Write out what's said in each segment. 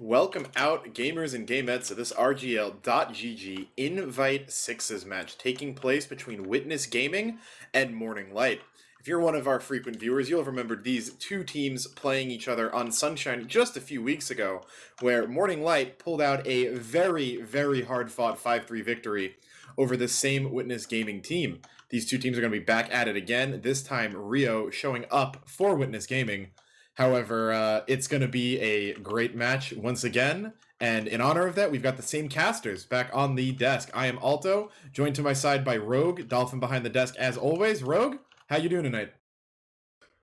Welcome out, gamers and gamettes, to this RGL.gg Invite Sixes match taking place between Witness Gaming and Morning Light. If you're one of our frequent viewers, you'll have remembered these two teams playing each other on Sunshine just a few weeks ago, where Morning Light pulled out a very hard-fought 5-3 victory over the same Witness Gaming team. These two teams are going to be back at it again, this time Rio showing up for Witness Gaming. However, it's going to be a great match once again, and in honor of that, we've got the same casters back on the desk. I am Alto, joined to my side by Rogue, Dolphin behind the desk as always. Rogue, how you doing tonight?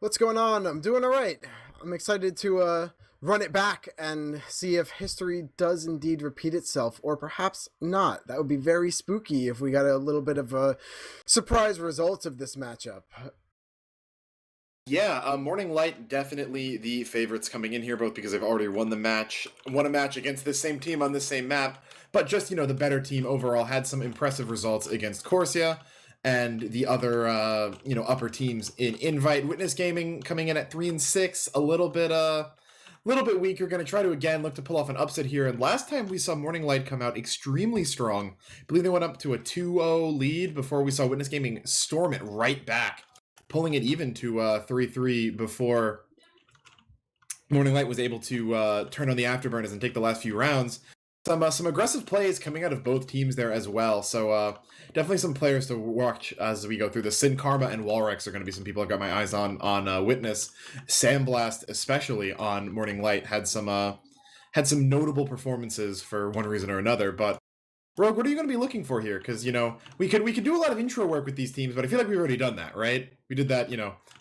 What's going on? I'm doing all right. I'm excited to run it back and see if history does indeed repeat itself, or perhaps not. That would be very spooky if we got a little bit of a surprise result of this matchup. Yeah, Morning Light definitely the favorites coming in here, both because they've already won a match against this same team on this same map, but just, the better team overall had some impressive results against Corsia and the other, upper teams in Invite. Witness Gaming coming in at 3-6, a little bit weaker, going to try to again look to pull off an upset here, and last time we saw Morning Light come out extremely strong. I believe they went up to a 2-0 lead before we saw Witness Gaming storm it right back, pulling it even to 3-3 before Morning Light was able to turn on the afterburners and take the last few rounds. Some aggressive plays coming out of both teams there as well, so definitely some players to watch as we go through. The Sin Karma and Walrex are going to be some people I've got my eyes on Witness. Sandblast, especially on Morning Light, had some notable performances for one reason or another, but Rogue, what are you going to be looking for here? Because, we could do a lot of intro work with these teams, but I feel like we've already done that, right? We did that,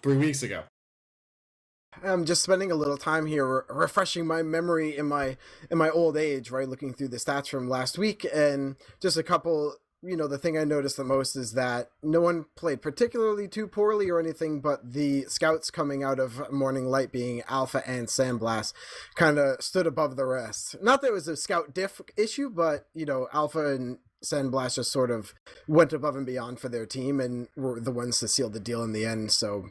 3 weeks ago. I'm just spending a little time here refreshing my memory in my old age, right? Looking through the stats from last week, and just a couple, the thing I noticed the most is that no one played particularly too poorly or anything, but the scouts coming out of Morning Light, being Alpha and Sandblast, kind of stood above the rest. Not that it was a scout diff issue, but, Alpha and Sandblast just sort of went above and beyond for their team and were the ones to seal the deal in the end. So,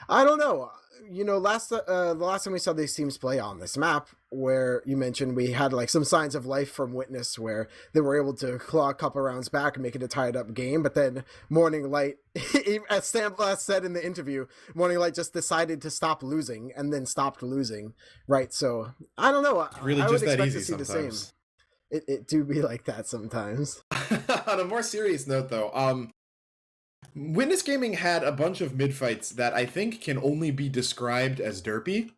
I don't know. The last time we saw these teams play on this map, where you mentioned we had some signs of life from Witness, where they were able to claw a couple rounds back and make it a tied up game, but then Morning Light, as Sandblast said in the interview, Morning Light just decided to stop losing and then stopped losing, right? So I don't know. Really, I just would that expect easy to see sometimes. the same. It do be like that sometimes. On a more serious note, though, Witness Gaming had a bunch of mid-fights that I think can only be described as derpy.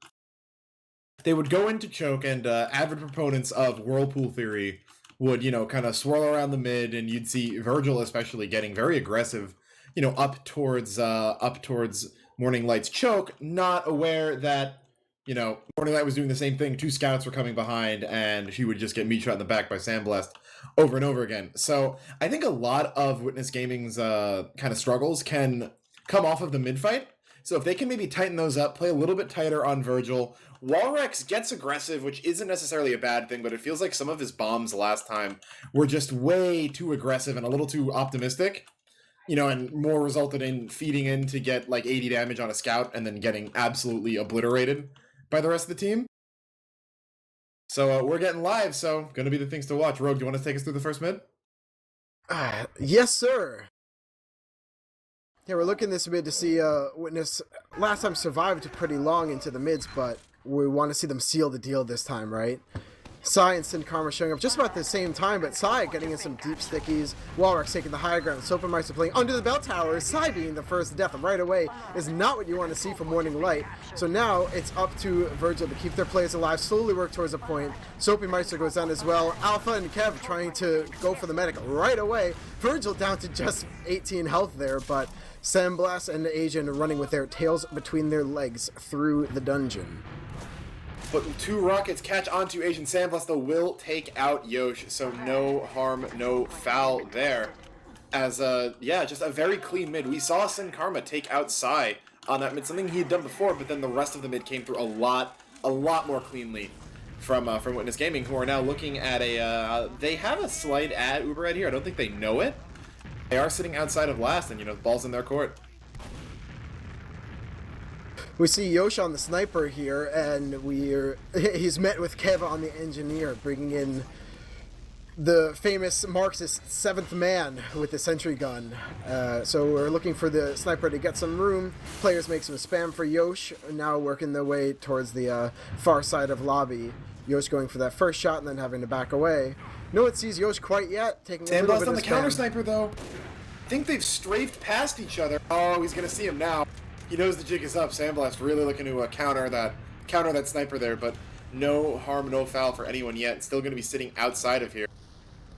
They would go into choke, and avid proponents of Whirlpool Theory would, kind of swirl around the mid, and you'd see Virgil especially getting very aggressive, up towards Morning Light's choke, not aware that, Morning Light was doing the same thing. 2 scouts were coming behind, and she would just get meat shot in the back by Sandblast over and over again. So I think a lot of Witness Gaming's kind of struggles can come off of the mid-fight. So if they can maybe tighten those up, play a little bit tighter on Virgil. Walrex gets aggressive, which isn't necessarily a bad thing, but it feels like some of his bombs last time were just way too aggressive and a little too optimistic. And more resulted in feeding in to get 80 damage on a scout and then getting absolutely obliterated by the rest of the team. So we're getting live, so going to be the things to watch. Rogue, do you want to take us through the first mid? Yes, sir. Yeah, we're looking this mid to see Witness last time survived pretty long into the mids, but we want to see them seal the deal this time, right? Sai and Sin Karma showing up just about the same time, but Sai getting in some deep stickies. Walrex taking the higher ground. Soapmeister playing under the bell tower. Sai being the first death right away is not what you want to see from Morning Light. So now it's up to Virgil to keep their players alive, slowly work towards a point. Soapmeister goes down as well. Alpha and Kev trying to go for the medic right away. Virgil down to just 18 health there, but Sandblast and Asian running with their tails between their legs through the dungeon. But 2 rockets catch onto Asian. Sandblast, though, will take out Yosh, so no harm, no foul there. As, just a very clean mid. We saw Sin Karma take out Sai on that mid, something he had done before, but then the rest of the mid came through a lot more cleanly from Witness Gaming, who are now looking at they have a slight ad Uber right here. I don't think they know it. They are sitting outside of last, and, the ball's in their court. We see Yosh on the sniper here, and he's met with Kev on the engineer, bringing in the famous Marxist seventh man with the sentry gun. So we're looking for the sniper to get some room. Players make some spam for Yosh, now working their way towards the far side of lobby. Yosh going for that first shot and then having to back away. No one sees Yosh quite yet, taking a little bit Sandblast of on the spam. counter sniper though. I think they've strafed past each other. Oh, he's gonna see him now. He knows the jig is up. Sandblast really looking to counter that sniper there, but no harm, no foul for anyone yet. Still gonna be sitting outside of here.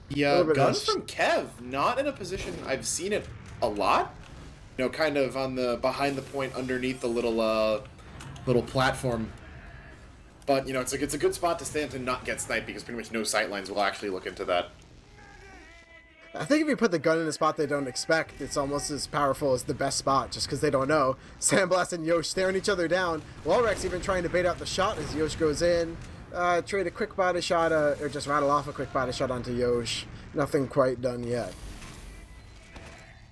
Yeah, gun from Kev, not in a position I've seen it a lot. You know, kind of on the behind the point underneath the little platform. But you know, it's a good spot to stand to not get sniped because pretty much no sightlines will actually look into that. I think if you put the gun in a spot they don't expect, it's almost as powerful as the best spot, just because they don't know. Sandblast and Yosh staring each other down. Walrex even trying to bait out the shot as Yosh goes in. Trade a quick body shot, or just rattle off a quick body shot onto Yosh. Nothing quite done yet.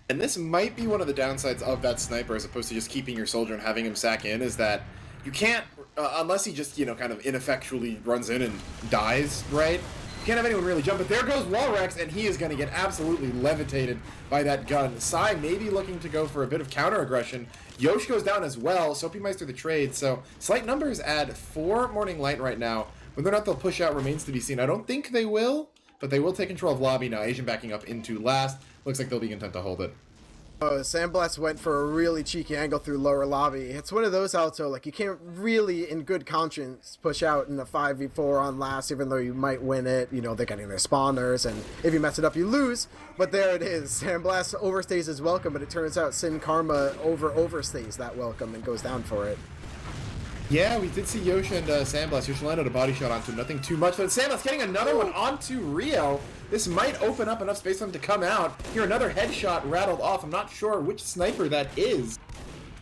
And this might be one of the downsides of that sniper as opposed to just keeping your soldier and having him sack in, is that you can't, unless he just, you know, kind of ineffectually runs in and dies, right? You can't have anyone really jump, but there goes Walrex, and he is going to get absolutely levitated by that gun. Sai maybe looking to go for a bit of counter-aggression. Yosh goes down as well, Soapy Meister the trade, so slight numbers add 4 Morning Light right now. Whether or not they'll push out remains to be seen. I don't think they will, but they will take control of lobby now. Asian backing up into last. Looks like they'll be content to hold it. Sandblast went for a really cheeky angle through lower lobby. It's one of those, Alto, like, you can't really, in good conscience, push out in a 5v4 on last, even though you might win it. You know, they're getting their spawners, and if you mess it up, you lose. But there it is. Sandblast overstays his welcome, but it turns out Sin Karma overstays that welcome and goes down for it. Yeah, we did see Yosh and Sandblast. Yosh landed a body shot onto him, nothing too much, but Sandblast getting another one onto Rio. This might open up enough space for him to come out. Here, another headshot rattled off. I'm not sure which sniper that is,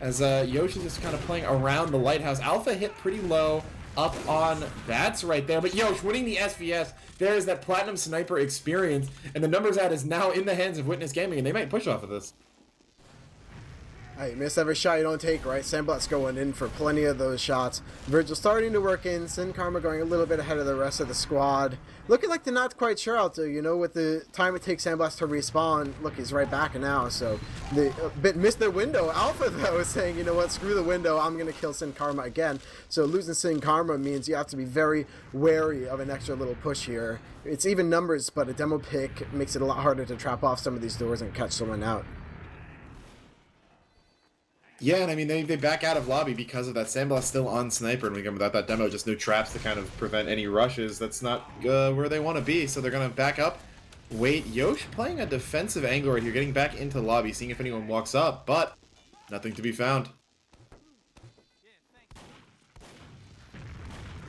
as Yosh is just kind of playing around the lighthouse. Alpha hit pretty low up on Bats right there, but Yosh winning the SVS. There is that Platinum Sniper experience, and the numbers ad is now in the hands of Witness Gaming, and they might push off of this. Hey, miss every shot you don't take, right? Sandblast going in for plenty of those shots. Virgil starting to work in. Sin Karma going a little bit ahead of the rest of the squad. Looking like they're not quite sure out there, you know, with the time it takes Sandblast to respawn. Look, he's right back now, so they a bit missed their window. Alpha, though, is saying, you know what, screw the window, I'm going to kill Sin Karma again. So losing Sin Karma means you have to be very wary of an extra little push here. It's even numbers, but a demo pick makes it a lot harder to trap off some of these doors and catch someone out. Yeah, and I mean, they back out of lobby because of that. Sandblast still on sniper, and without that demo, just no traps to kind of prevent any rushes. That's not where they want to be, so they're going to back up. Wait, Yosh playing a defensive angle right here, getting back into the lobby, seeing if anyone walks up, but nothing to be found.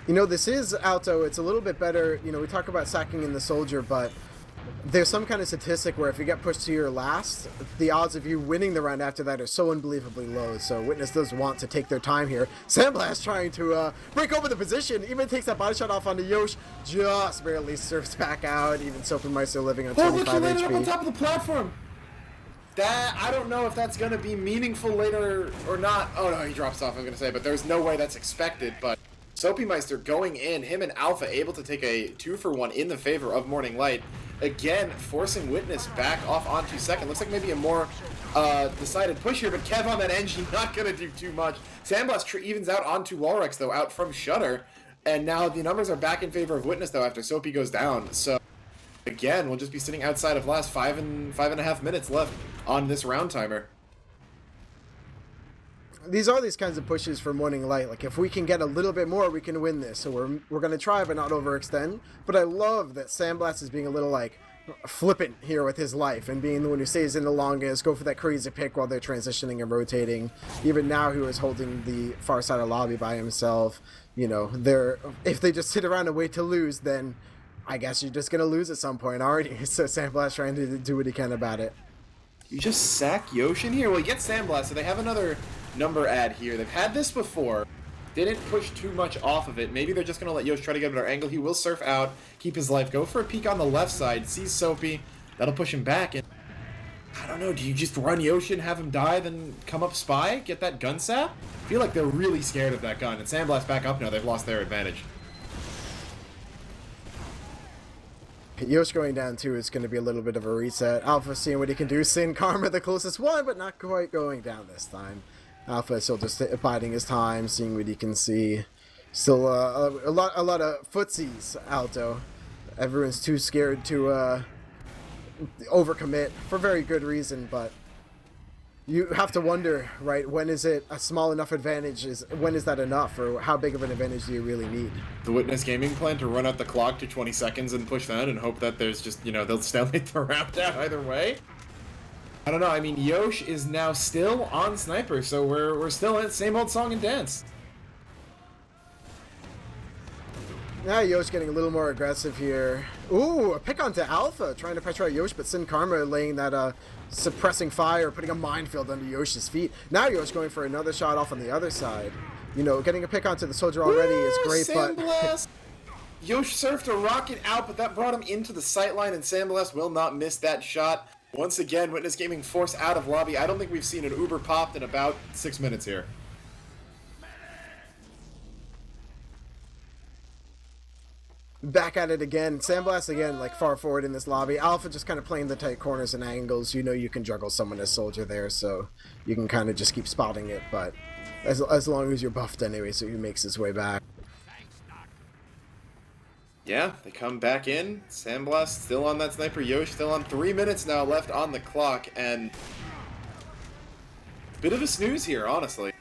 You know, this is Alto. It's a little bit better. You know, we talk about sacking in the soldier, but there's some kind of statistic where if you get pushed to your last, the odds of you winning the round after that are so unbelievably low. So Witness does want to take their time here. Sandblast trying to break open the position, even takes that body shot off onto Yosh, just barely surfs back out. Even Soapy Meister living on 25 look, he landed HP. up on top of the platform. That, I don't know if that's going to be meaningful later or not. Oh no, he drops off, I'm going to say, but there's no way that's expected. But Soapy Meister going in, him and Alpha able to take a 2-for-1 in the favor of Morning Light. Again, forcing Witness back off onto second. Looks like maybe a more decided push here, but Kev on that engine, not going to do too much. Sandblast evens out onto Walrex, though, out from Shutter. And now the numbers are back in favor of Witness, though, after Soapy goes down. So, again, we'll just be sitting outside of last 5.5 minutes left on this round timer. These are these kinds of pushes for Morning Light. Like, if we can get a little bit more, we can win this. So we're going to try but not overextend. But I love that Sandblast is being a little, like, flippant here with his life and being the one who stays in the longest, go for that crazy pick while they're transitioning and rotating. Even now, he was holding the far side of lobby by himself. You know, if they just sit around and wait to lose, then I guess you're just going to lose at some point, aren't you? So Sandblast trying to do what he can about it. You just sack Yosh in here? Well, you get Sandblast, so they have another number ad here. They've had this before. Didn't push too much off of it. Maybe they're just going to let Yosh try to get a better angle. He will surf out, keep his life, go for a peek on the left side, sees Soapy. That'll push him back. And I don't know, do you just run Yoshi and have him die, then come up spy, get that gun sap? I feel like they're really scared of that gun, and Sandblast back up now, they've lost their advantage. Yosh going down too is going to be a little bit of a reset. Alpha seeing what he can do. Sin Karma the closest one, but not quite going down this time. Alpha still just biding his time, seeing what he can see. Still a lot of footsies, Alto. Everyone's too scared to overcommit for very good reason, but you have to wonder, right, when is it a small enough advantage? When is that enough, or how big of an advantage do you really need? The Witness Gaming plan to run out the clock to 20 seconds and push that and hope that there's just, they'll stalemate the round out either way. I don't know, I mean, Yosh is now still on Sniper, so we're still in same old song and dance. Now Yosh getting a little more aggressive here. Ooh, a pick onto Alpha, trying to pressure out Yosh, but Sin Karma laying that suppressing fire, putting a minefield under Yosh's feet. Now Yosh going for another shot off on the other side. Getting a pick onto the soldier already is great, Sandblast. Yosh surfed a rocket out, but that brought him into the sightline, and Sandblast will not miss that shot. Once again, Witness Gaming forced out of lobby. I don't think we've seen an Uber popped in about 6 minutes here. Back at it again. Sandblast again, like far forward in this lobby. Alpha just kind of playing the tight corners and angles. You can juggle someone as soldier there, so you can kind of just keep spotting it, but as long as you're buffed anyway, so he makes his way back. Yeah, they come back in. Sandblast still on that sniper. Yosh still on 3 minutes now left on the clock, and bit of a snooze here, honestly.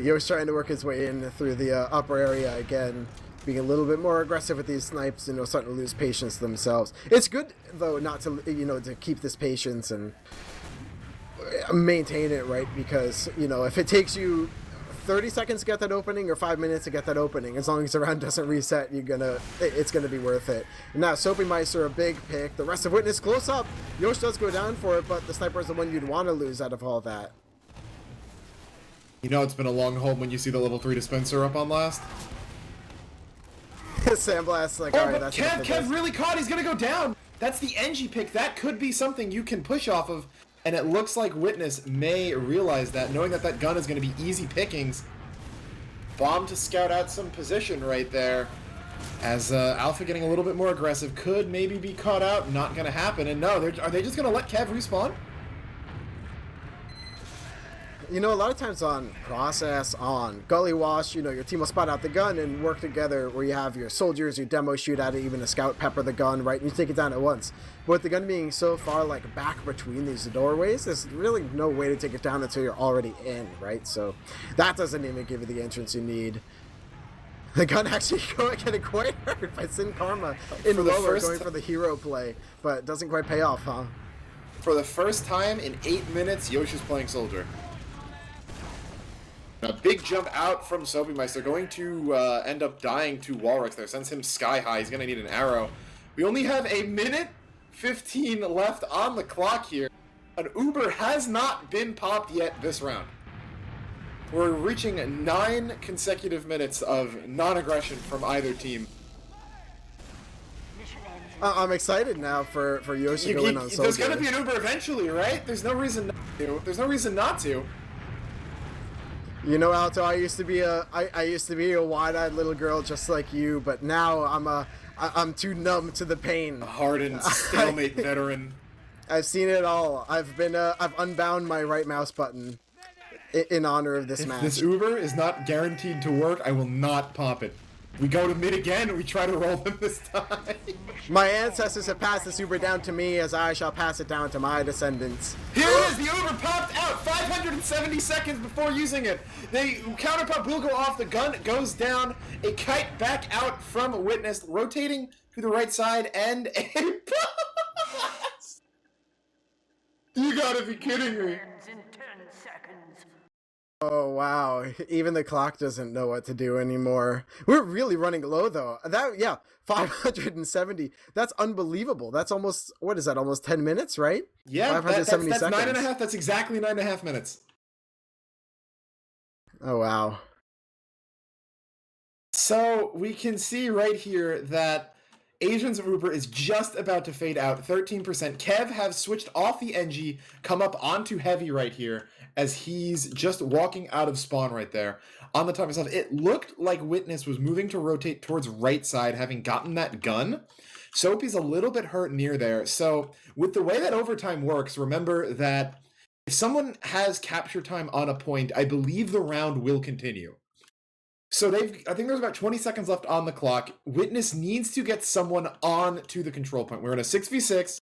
Yosh trying to work his way in through the upper area again, being a little bit more aggressive with these snipes, starting to lose patience themselves. It's good though not to to keep this patience and maintain it, right? Because if it takes you 30 seconds to get that opening or 5 minutes to get that opening, as long as the round doesn't reset, it's gonna be worth it. And now Soapy Meister, a big pick. The rest of Witness close up. Yosh does go down for it, but the sniper is the one you'd want to lose out of all that. It's been a long hold when you see the level 3 dispenser up on last. Sandblast, like, alright, that's Kev really caught. He's gonna go down. That's the NG pick. That could be something you can push off of. And it looks like Witness may realize that, knowing that that gun is going to be easy pickings. Bomb to scout out some position right there. As Alpha getting a little bit more aggressive, could maybe be caught out. Not going to happen. And no, are they just going to let Kev respawn? A lot of times on Process, on Gully Wash, your team will spot out the gun and work together where you have your soldiers, your demo shoot at it, even a scout pepper the gun, right? And you take it down at once. But with the gun being so far, like, back between these doorways, there's really no way to take it down until you're already in, right? So that doesn't even give you the entrance you need. The gun actually getting quite hurt by Sin Karma in lower, going for the hero play, but it doesn't quite pay off, huh? For the first time in 8 minutes, Yoshi's playing soldier. A big jump out from Soapy Meister, going to end up dying to Walrus there. Sends him sky high. He's going to need an arrow. We only have 1:15 left on the clock here. An Uber has not been popped yet this round. We're reaching 9 consecutive minutes of non-aggression from either team. I'm excited now for Yoshi going on soldier. There's going to be an Uber eventually, right? There's no reason not to. There's no reason not to. Alto, I used to be a wide-eyed little girl just like you, but now I'm too numb to the pain. A hardened stalemate veteran. I've seen it all. I've unbound my right mouse button in honor of this match. If this Uber is not guaranteed to work, I will not pop it. We go to mid again, and we try to roll them this time. My ancestors have passed this Uber down to me, as I shall pass it down to my descendants. Here it is! The Uber popped out 570 seconds before using it. The counter pop will go off, the gun goes down, a kite back out from Witness, rotating to the right side, and a pass! You gotta be kidding me. Oh, wow. Even the clock doesn't know what to do anymore. We're really running low, though. 570. That's unbelievable. That's almost, what is that, almost 10 minutes, right? Yeah, 570 that's seconds. 9.5. That's exactly 9.5 minutes. Oh, wow. So we can see right here that Asians of Uber is just about to fade out, 13%. Kev have switched off the NG, come up onto Heavy right here, as he's just walking out of spawn right there. On the top of stuff, it looked like Witness was moving to rotate towards right side, having gotten that gun. Soapy's a little bit hurt near there. So with the way that overtime works, remember that if someone has capture time on a point, I believe the round will continue. So I think there's about 20 seconds left on the clock. Witness needs to get someone on to the control point. We're in a 6v6,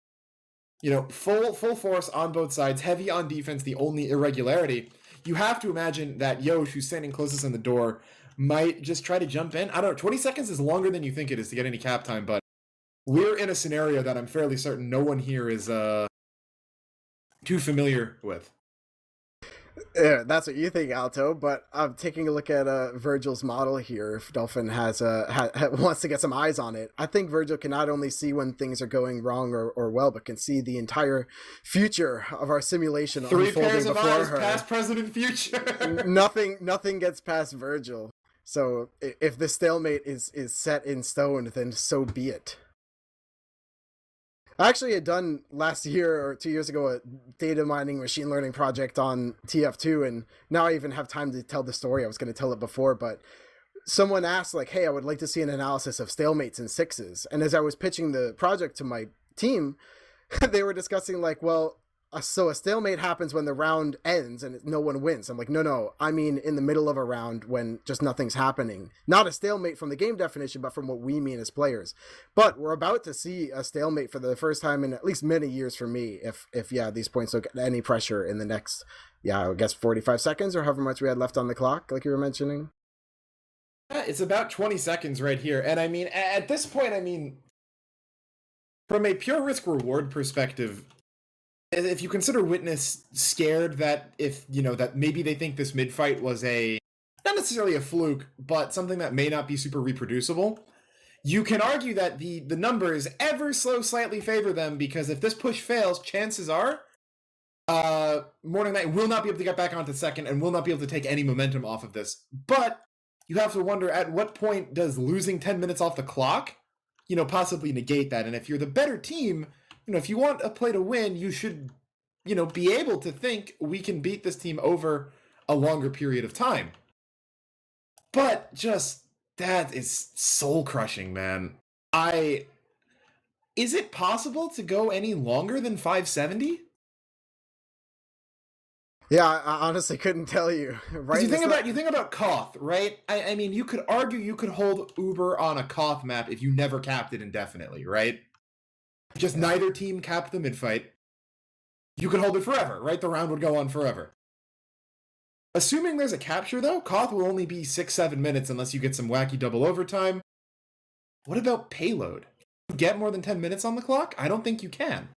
full force on both sides, heavy on defense, the only irregularity. You have to imagine that Yosh, who's standing closest in the door, might just try to jump in. I don't know, 20 seconds is longer than you think it is to get any cap time, but we're in a scenario that I'm fairly certain no one here is too familiar with. Yeah, that's what you think, Alto, but I'm taking a look at Virgil's model here. If Dolphin wants to get some eyes on it, I think Virgil can not only see when things are going wrong or well, but can see the entire future of our simulation Three unfolding pairs of before eyes, her. past, present, and future. Nothing gets past Virgil. So if the stalemate is set in stone, then so be it. I actually had done last year or 2 years ago a data mining machine learning project on TF2, and now I even have time to tell the story. I was going to tell it before, but someone asked, like, hey, I would like to see an analysis of stalemates and sixes. And as I was pitching the project to my team, they were discussing, like, well, so a stalemate happens when the round ends and no one wins. I'm like, no, I mean in the middle of a round when just nothing's happening. Not a stalemate from the game definition, but from what we mean as players. But we're about to see a stalemate for the first time in at least many years for me, if these points don't get any pressure in the next, I guess 45 seconds or however much we had left on the clock, like you were mentioning. Yeah, it's about 20 seconds right here. And I mean, at this point, from a pure risk-reward perspective, if you consider Witness scared that that maybe they think this mid-fight was not necessarily a fluke, but something that may not be super reproducible, you can argue that the numbers ever so slightly favor them, because if this push fails, chances are Morning Knight will not be able to get back onto second and will not be able to take any momentum off of this. But you have to wonder, at what point does losing 10 minutes off the clock, possibly negate that? And if you're the better team, if you want a play to win, you should, be able to think we can beat this team over a longer period of time. But just, that is soul crushing, man. Is it possible to go any longer than 570? Yeah, I honestly couldn't tell you. Right? You think about Koth, right? I mean, you could argue you could hold Uber on a Koth map if you never capped it indefinitely, right? Just neither team capped the mid-fight. You could hold it forever, right? The round would go on forever. Assuming there's a capture, though, Koth will only be 6-7 minutes unless you get some wacky double overtime. What about payload? Get more than 10 minutes on the clock? I don't think you can.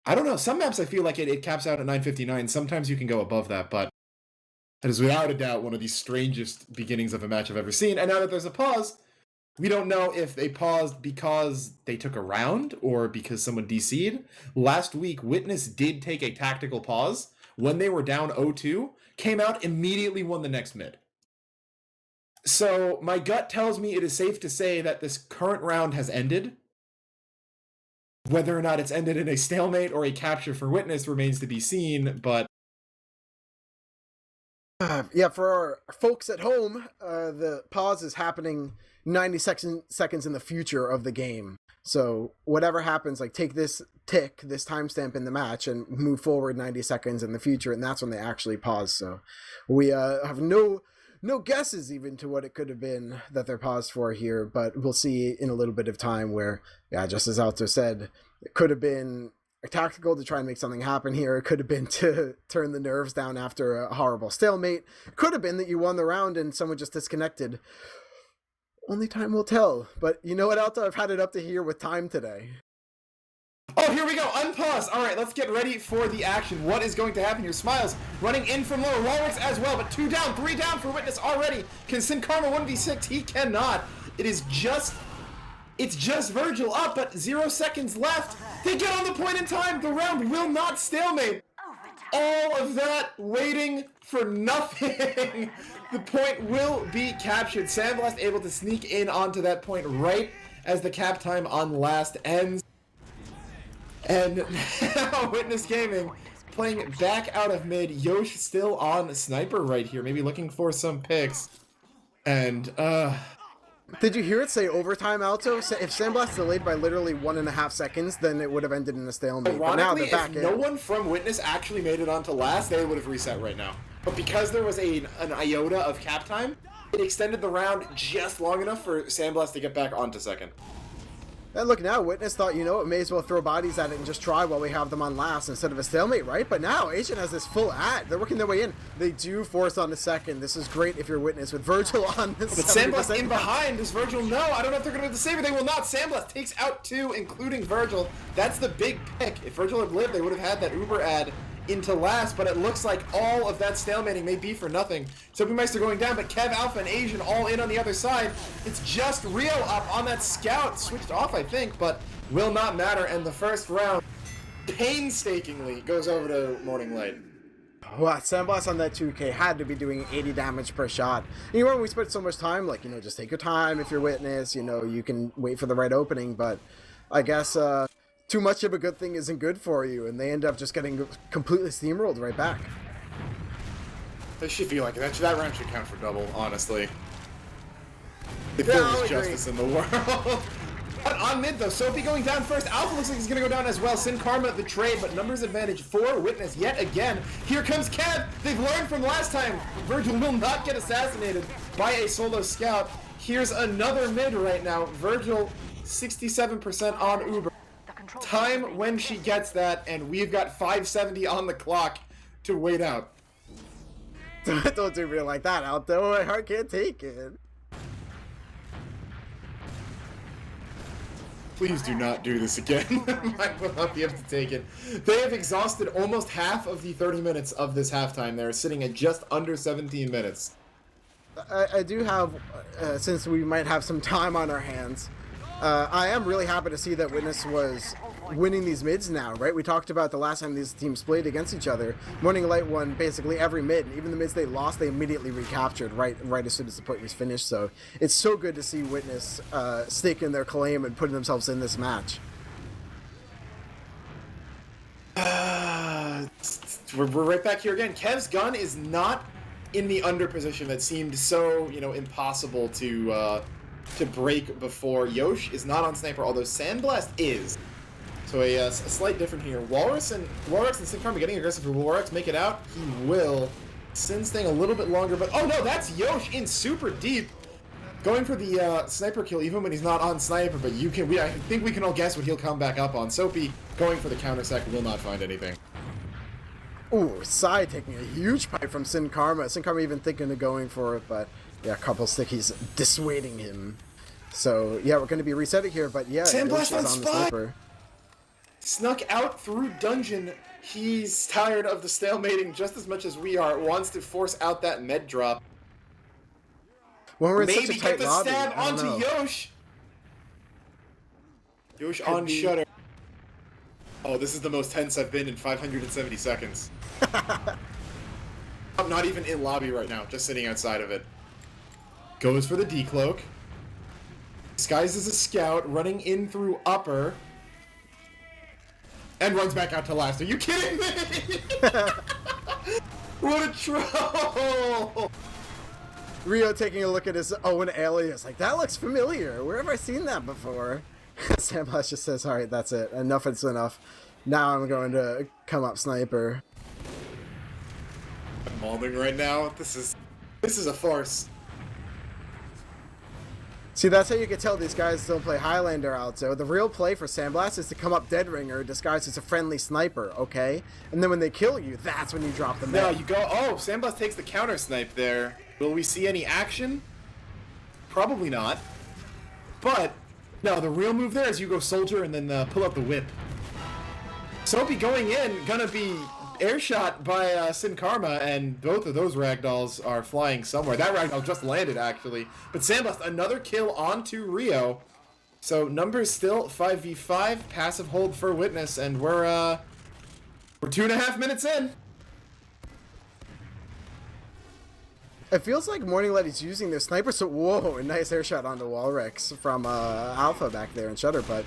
I don't know. Some maps I feel like it caps out at 9:59. Sometimes you can go above that, but that is without a doubt one of the strangest beginnings of a match I've ever seen. And now that there's a pause, we don't know if they paused because they took a round or because someone DC'd. Last week, Witness did take a tactical pause. When they were down 0-2, came out, immediately won the next mid. So my gut tells me it is safe to say that this current round has ended. Whether or not it's ended in a stalemate or a capture for Witness remains to be seen, but... for our folks at home, the pause is happening 90 seconds in the future of the game. So whatever happens, like take this tick, this timestamp in the match, and move forward 90 seconds in the future, and that's when they actually pause. So we have no guesses even to what it could have been that they're paused for here, but we'll see in a little bit of time where, just as Alto said, it could have been a tactical to try and make something happen here. It could have been to turn the nerves down after a horrible stalemate. It could have been that you won the round and someone just disconnected. Only time will tell. But you know what, Alto? I've had it up to here with time today. Oh, here we go. Unpause. All right, let's get ready for the action. What is going to happen here? Smiles running in from lower. Walrus as well, but 2 down, 3 down for Witness already. Can Sin Karma 1v6? He cannot. It's just Virgil up, but 0 seconds left. They get on the point in time. The round will not stalemate. all of that waiting for nothing. The point will be captured. Sandblast able to sneak in onto that point right as the cap time on last ends. And now Witness Gaming playing back out of mid. Yosh still on sniper right here, maybe looking for some picks. And Did you hear it say overtime, Alto? If Sandblast delayed by literally 1.5 seconds, then it would have ended in a stalemate. But now ironically, they're back if in. no one from Witness actually made it onto last, they would have reset right now. But because there was an iota of cap time, it extended the round just long enough for Sandblast to get back onto second. And look, now Witness thought, you know, it may as well throw bodies at it and just try while we have them on last instead of a stalemate, right? But now Asian has this full ad. They're working their way in. They do force on the second. This is great if you're Witness with Virgil on this. But Sandblast in behind. Does Virgil know? I don't know if they're going to save it. They will not. Sandblast takes out 2, including Virgil. That's the big pick. If Virgil had lived, they would have had that Uber ad into last, but it looks like all of that stalemating may be for nothing. Soapymeister going down, but Kev, Alpha, and Asian all in on the other side. It's just Rio up on that scout. Switched off, I think, but will not matter. And the first round painstakingly goes over to Morning Light. Well, Sandblast on that 2K had to be doing 80 damage per shot. You know, when we spent so much time, like, you know, just take your time if you're Witness, you know, you can wait for the right opening, but I guess, too much of a good thing isn't good for you, and they end up just getting completely steamrolled right back. They should feel like that round should count for double, honestly. If there was justice in the world. But on mid, though, Soapy going down first. Alpha looks like he's going to go down as well. Sin Karma, the trade, but numbers advantage for Witness yet again. Here comes Kev. They've learned from last time. Virgil will not get assassinated by a solo scout. Here's another mid right now. Virgil, 67% on Uber. Time when she gets that, and we've got 570 on the clock to wait out. Don't do me like that, Alto. My heart can't take it. Please do not do this again. I will not be able to take it. They have exhausted almost half of the 30 minutes of this halftime. They're sitting at just under 17 minutes. I do have, since we might have some time on our hands, I am really happy to see that Witness was winning these mids now, right? We talked about the last time these teams played against each other. Morning Light won basically every mid. Even the mids they lost, they immediately recaptured right as soon as the point was finished. So it's so good to see Witness staking their claim and putting themselves in this match. We're right back here again. Kev's gun is not in the under position that seemed so, you know, impossible to break before. Yosh is not on sniper, although Sandblast is. So a slight different here. Walrus and Sin Karma getting aggressive for Walrus. Make it out. He will. Sin staying a little bit longer, but oh no, that's Yosh in super deep. Going for the sniper kill even when he's not on sniper, but I think we can all guess what he'll come back up on. Soapy going for the counter sec will not find anything. Ooh, Sai taking a huge pipe from Sin Karma. Sin Karma even thinking of going for it, but yeah, a couple stickies dissuading him. So yeah, we're going to be resetting here, but yeah, Sandblast on the sniper. Snuck out through dungeon. He's tired of the stalemating just as much as we are. Wants to force out that med drop. When we're in Maybe such a tight get the lobby, stab I don't onto know. Yosh. Yosh on shutter. Oh, this is the most tense I've been in 570 seconds. I'm not even in lobby right now, just sitting outside of it. Goes for the decloak. Disguised as a scout, running in through upper. And runs back out to last. Are you kidding me? What a troll! Rio taking a look at his own alias, like, that looks familiar. Where have I seen that before? Sandblast just says, alright, that's it. Enough is enough. Now I'm going to come up sniper. I'm mauling right now. This is a farce. See, that's how you can tell these guys don't play Highlander Alto. The real play for Sandblast is to come up Dead Ringer disguised as a friendly sniper, okay? And then when they kill you, that's when you drop them No, in. you go. Oh, Sandblast takes the counter snipe there. Will we see any action? Probably not. But no, the real move there is you go soldier and then pull out the whip. Soapy going in, gonna be airshot by Sin Karma, and both of those ragdolls are flying somewhere. That ragdoll just landed, actually. But Sandblast, another kill onto Rio. So numbers still 5v5, passive hold for Witness, and we're 2.5 minutes in. It feels like Morning Light is using their sniper, so whoa, a nice air shot onto Walrex from Alpha back there in Shutter, but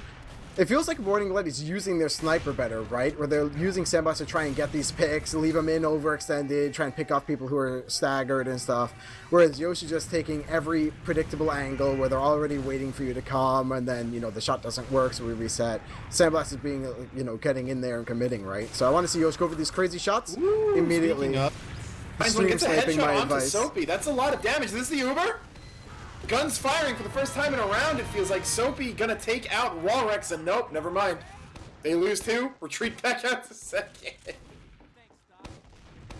it feels like Morning Light is using their sniper better, right? Where they're using Sandblast to try and get these picks, leave them in overextended, try and pick off people who are staggered and stuff. Whereas Yoshi just taking every predictable angle where they're already waiting for you to come, and then, you know, the shot doesn't work, so we reset. Sandblast is being, you know, getting in there and committing, right? So I want to see Yoshi go for these crazy shots immediately. Stream gets a headshot onto Soapy. That's a lot of damage. This is the Uber? Guns firing for the first time in a round. It feels like Soapy gonna take out Walrex, and nope, never mind. They lose 2. Retreat back out to second.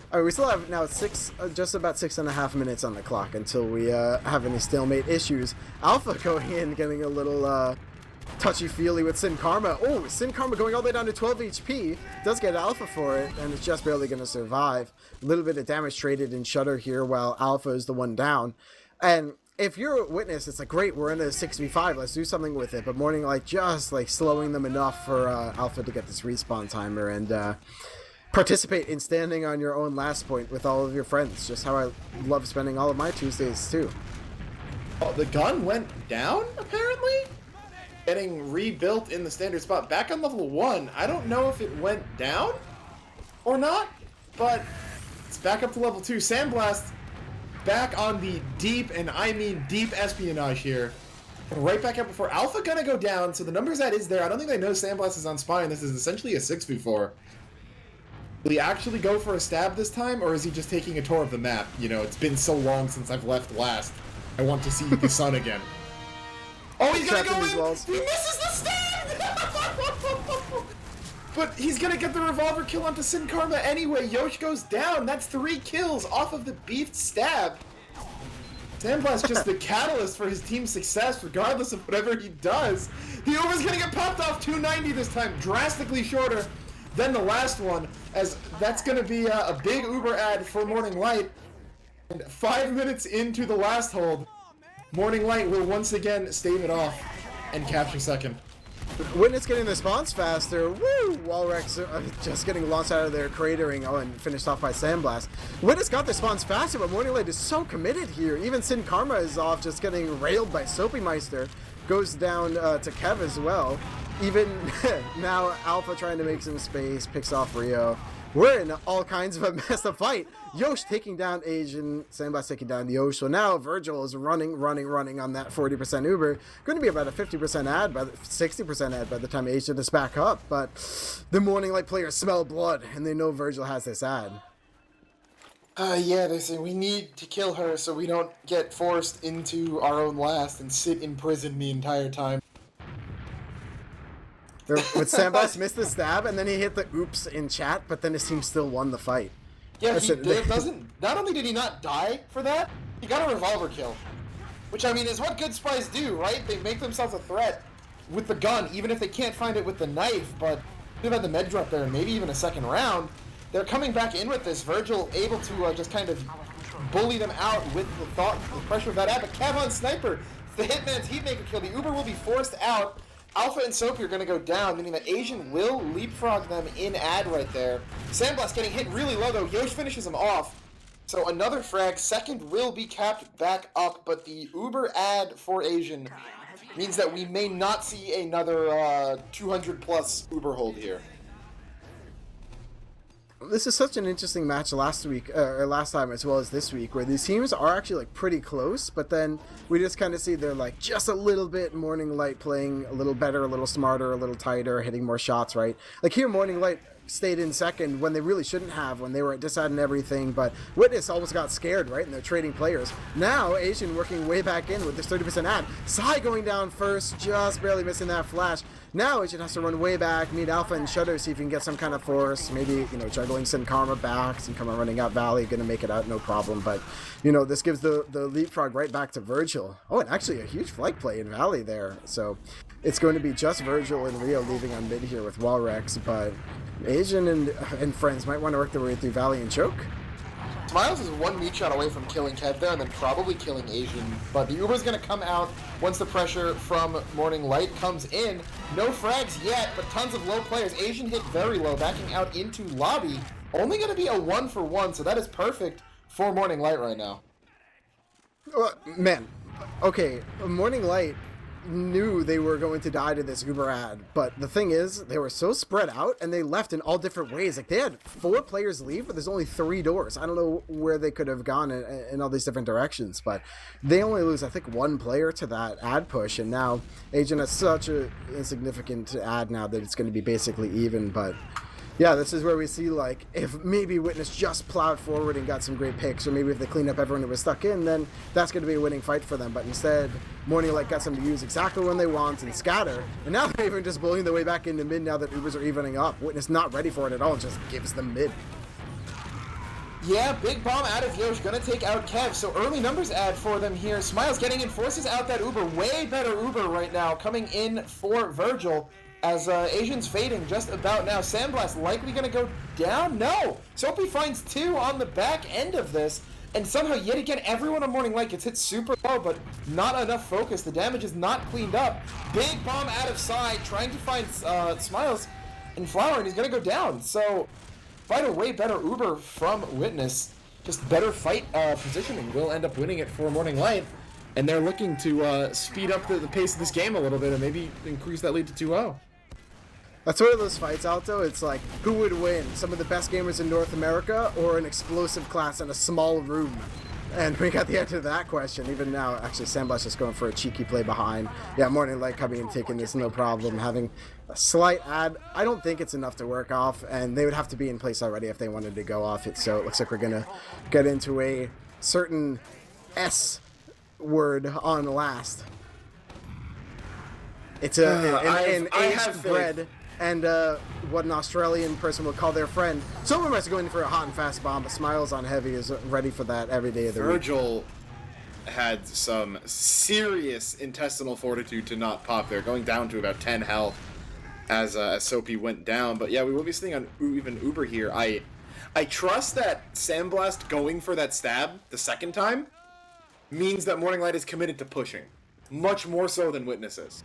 Alright, we still have now just about 6.5 minutes on the clock until we have any stalemate issues. Alpha going in, getting a little touchy-feely with Sin Karma. Oh, Sin Karma going all the way down to 12 HP. Does get Alpha for it, and it's just barely going to survive. A little bit of damage traded in Shutter here while Alpha is the one down. And if you're a Witness, it's like, great, we're in a 6v5, let's do something with it. But Morning Light just like slowing them enough for Alpha to get this respawn timer and participate in standing on your own last point with all of your friends. Just how I love spending all of my Tuesdays too. Oh, the gun went down, apparently? Getting rebuilt in the standard spot. Back on level 1, I don't know if it went down or not, but it's back up to level 2. Sandblast back on the deep, and I mean deep espionage here. Right back up before Alpha gonna go down, so the numbers that is there, I don't think they know Sandblast is on Spy, and this is essentially a 6v4. Will he actually go for a stab this time, or is he just taking a tour of the map? You know, it's been so long since I've left last. I want to see the sun again. Oh, he's gonna go in! He misses the stab! But he's gonna get the revolver kill onto Sin Karma anyway. Yosh goes down. That's 3 kills off of the beefed stab. Sandblast just the catalyst for his team's success, regardless of whatever he does. The Uber's gonna get popped off 290 this time, drastically shorter than the last one, as that's gonna be a big Uber ad for Morning Light. And 5 minutes into the last hold, Morning Light will once again stave it off and capture second. Witness getting the spawns faster. Woo! Walrex just getting launched out of their cratering. Oh, and finished off by Sandblast. Witness got the spawns faster, but Morning Light is so committed here. Even Sin Karma is off, just getting railed by Soapy Meister. Goes down to Kev as well. Even now, Alpha trying to make some space, picks off Rio. We're in all kinds of a mess to fight. Yosh taking down Asian, Sandblast taking down Yosh. So now Virgil is running on that 40% Uber. Going to be about a 50% ad, 60% ad by the time Asian is back up. But the Morning Light players smell blood, and they know Virgil has this ad. Yeah, they say we need to kill her so we don't get forced into our own last and sit in prison the entire time. With Sandblast missed the stab, and then he hit the oops in chat, but then his team still won the fight. Yeah, not only did he not die for that, he got a revolver kill. Which, I mean, is what good spies do, right? They make themselves a threat with the gun, even if they can't find it with the knife, but they've had the med drop there, and maybe even a second round. They're coming back in with this. Virgil able to just kind of bully them out with the pressure of that ad, but Cav on Sniper, the Hitman's Heatmaker kill. The Uber will be forced out. Alpha and Soapy are going to go down, meaning that Asian will leapfrog them in ad right there. Sandblast getting hit really low, though. Yosh finishes him off. So another frag. Second will be capped back up, but the Uber ad for Asian means that we may not see another 200-plus Uber hold here. This is such an interesting match last time as well as this week, where these teams are actually like pretty close, but then we just kind of see they're like just a little bit Morning Light playing a little better, a little smarter, a little tighter, hitting more shots, right? Like here, Morning Light stayed in second when they really shouldn't have, when they were at Disad and everything, but Witness almost got scared, right? And they're trading players. Now, Asian working way back in with this 30% ad. Sai going down first, just barely missing that flash. Now Asian has to run way back, meet Alpha and Shutter, see if he can get some kind of force. Maybe, you know, juggling Sin Karma back, Sin Karma running out Valley, gonna make it out, no problem. But, you know, this gives the leapfrog right back to Virgil. Oh, and actually a huge flank play in Valley there. So it's going to be just Virgil and Rio leaving on mid here with Walrex, but Asian and friends might want to work their way through Valley and choke. Smiles is one meat shot away from killing Kev there and then probably killing Asian, but the Uber's going to come out once the pressure from Morning Light comes in. No frags yet, but tons of low players. Asian hit very low, backing out into lobby. Only going to be a 1-for-1, so that is perfect for Morning Light right now. Man, okay, Morning Light knew they were going to die to this Uber ad, but the thing is, they were so spread out and they left in all different ways. Like, they had 4 players leave, but there's only 3 doors. I don't know where they could have gone in all these different directions, but they only lose, I think, 1 player to that ad push, and now Agent has such a insignificant ad now that it's going to be basically even, but yeah, this is where we see, like, if maybe Witness just plowed forward and got some great picks, or maybe if they cleaned up everyone who was stuck in, then that's going to be a winning fight for them. But instead, Morning Light got them to use exactly when they want and scatter, and now they're even just bullying their way back into mid now that Ubers are evening up. Witness not ready for it at all, just gives them mid. Yeah, big bomb out of Yosh, gonna take out Kev, so early numbers ad for them here. Smiles getting in, forces out that Uber, way better Uber right now, coming in for Virgil. As Asian's fading just about now. Sandblast likely going to go down? No! Soapy finds 2 on the back end of this, and somehow yet again everyone on Morning Light gets hit super low, but not enough focus. The damage is not cleaned up. Big bomb out of side, trying to find Smiles and Flower, and he's going to go down. So, fight a way better Uber from Witness. Just better fight positioning will end up winning it for Morning Light. And they're looking to speed up the pace of this game a little bit and maybe increase that lead to 2-0. That's one of those fights, Alto. It's like, who would win? Some of the best gamers in North America or an explosive class in a small room? And we got the answer to that question. Even now, actually, Sandblast just going for a cheeky play behind. Yeah, Morning Light coming and taking this, no problem. Having a slight ad, I don't think it's enough to work off, and they would have to be in place already if they wanted to go off it. So it looks like we're going to get into a certain S word on last. It's an aged bread. And what an Australian person would call their friend. Some of us are going for a hot and fast bomb, but Smiles on heavy is ready for that every day of the week. Virgil had some serious intestinal fortitude to not pop there, going down to about 10 health as Soapy went down. But yeah, we will be sitting on even Uber here. I trust that Sandblast going for that stab the second time means that Morning Light is committed to pushing, much more so than Witnesses.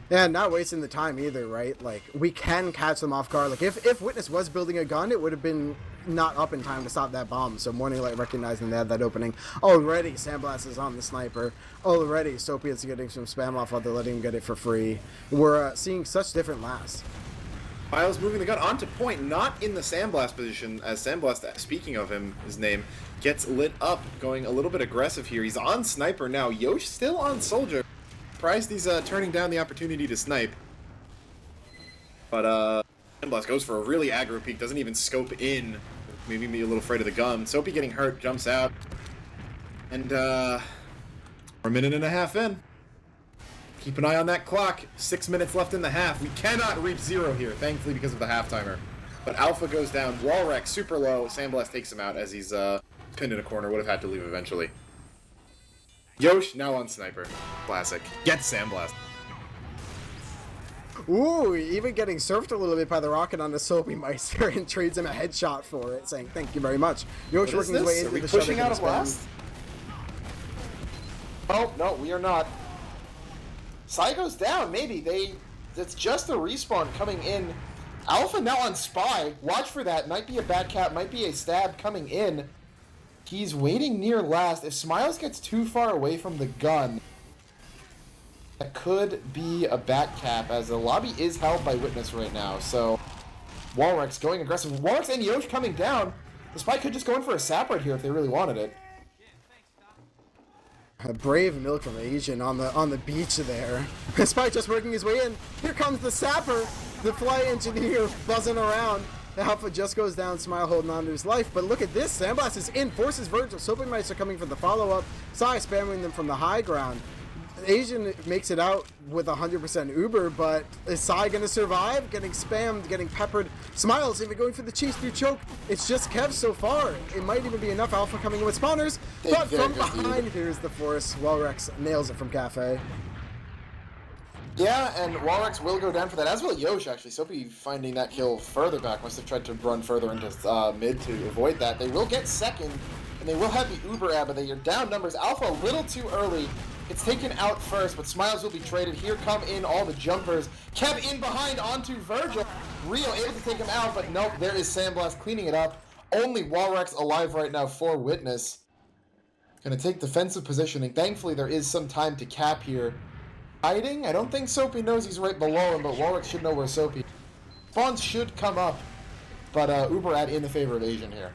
Yeah, not wasting the time either, right? Like, we can catch them off guard. Like, if Witness was building a gun, it would have been not up in time to stop that bomb. So Morning Light recognizing they had that opening. Already, Sandblast is on the sniper. Already, Soapy is getting some spam off while they're letting him get it for free. We're seeing such different lasts. Miles moving the gun onto point, not in the Sandblast position, as Sandblast, speaking of him, his name, gets lit up, going a little bit aggressive here. He's on sniper now. Yosh still on soldier. Surprised he's turning down the opportunity to snipe. But Sandblast goes for a really aggro peek, doesn't even scope in. Maybe be a little afraid of the gun. Soapy getting hurt, jumps out. And we're a minute and a half in. Keep an eye on that clock. 6 minutes left in the half. We cannot reach 0 here, thankfully, because of the half timer. But Alpha goes down. Wallrec super low. Sandblast takes him out as he's pinned in a corner. Would have had to leave eventually. Yosh now on sniper. Classic. Get Sandblast. Ooh, even getting surfed a little bit by the rocket on the Soapy Meister and trades him a headshot for it, saying thank you very much. Yosh working his way into the pushing out of last? Oh, no, we are not. Psy goes down, maybe. It's just a respawn coming in. Alpha now on Spy. Watch for that. Might be a bad cap, might be a stab coming in. He's waiting near last. If Smiles gets too far away from the gun, that could be a back cap, as the lobby is held by Witness right now. So, Wallrex going aggressive. Wallrex and Yosh coming down. The Spy could just go in for a sap right here if they really wanted it. A brave milk from Asian on the beach there. The Spy just working his way in. Here comes the sapper, the fly engineer buzzing around. The Alpha just goes down, Smile holding on to his life. But look at this, Sandblast is in, forces Virgil. Soapy Mice are coming for the follow-up. Sai spamming them from the high ground. Asian makes it out with 100% Uber, but is Sai going to survive? Getting spammed, getting peppered. Smiles even going for the chase through choke. It's just Kev so far. It might even be enough Alpha coming in with spawners. But from behind, here's the force. Wallrex nails it from Cafe. Yeah, and Wallrex will go down for that, as will Yosh, actually. Soapy finding that kill further back. Must have tried to run further into mid to avoid that. They will get second, and they will have the Uber ad, but they are down numbers. Alpha a little too early. It's taken out first, but Smiles will be traded. Here come in all the jumpers. Kev in behind onto Virgil. Rio able to take him out, but nope, there is Sandblast cleaning it up. Only Wallrex alive right now for Witness. Gonna take defensive positioning. Thankfully, there is some time to cap here. Hiding? I don't think Soapy knows he's right below him, but Warwick should know where Soapy is. Spawns should come up, but Uberad in the favor of Asian here.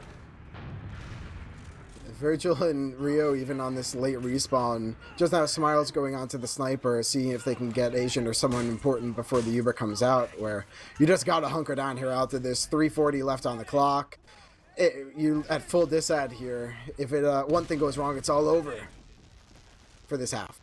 Virgil and Rio, even on this late respawn, just now Smiles going on to the sniper, seeing if they can get Asian or someone important before the Uber comes out, where you just gotta hunker down here after this. 3:40 left on the clock. You at full disad here. If one thing goes wrong, it's all over for this half.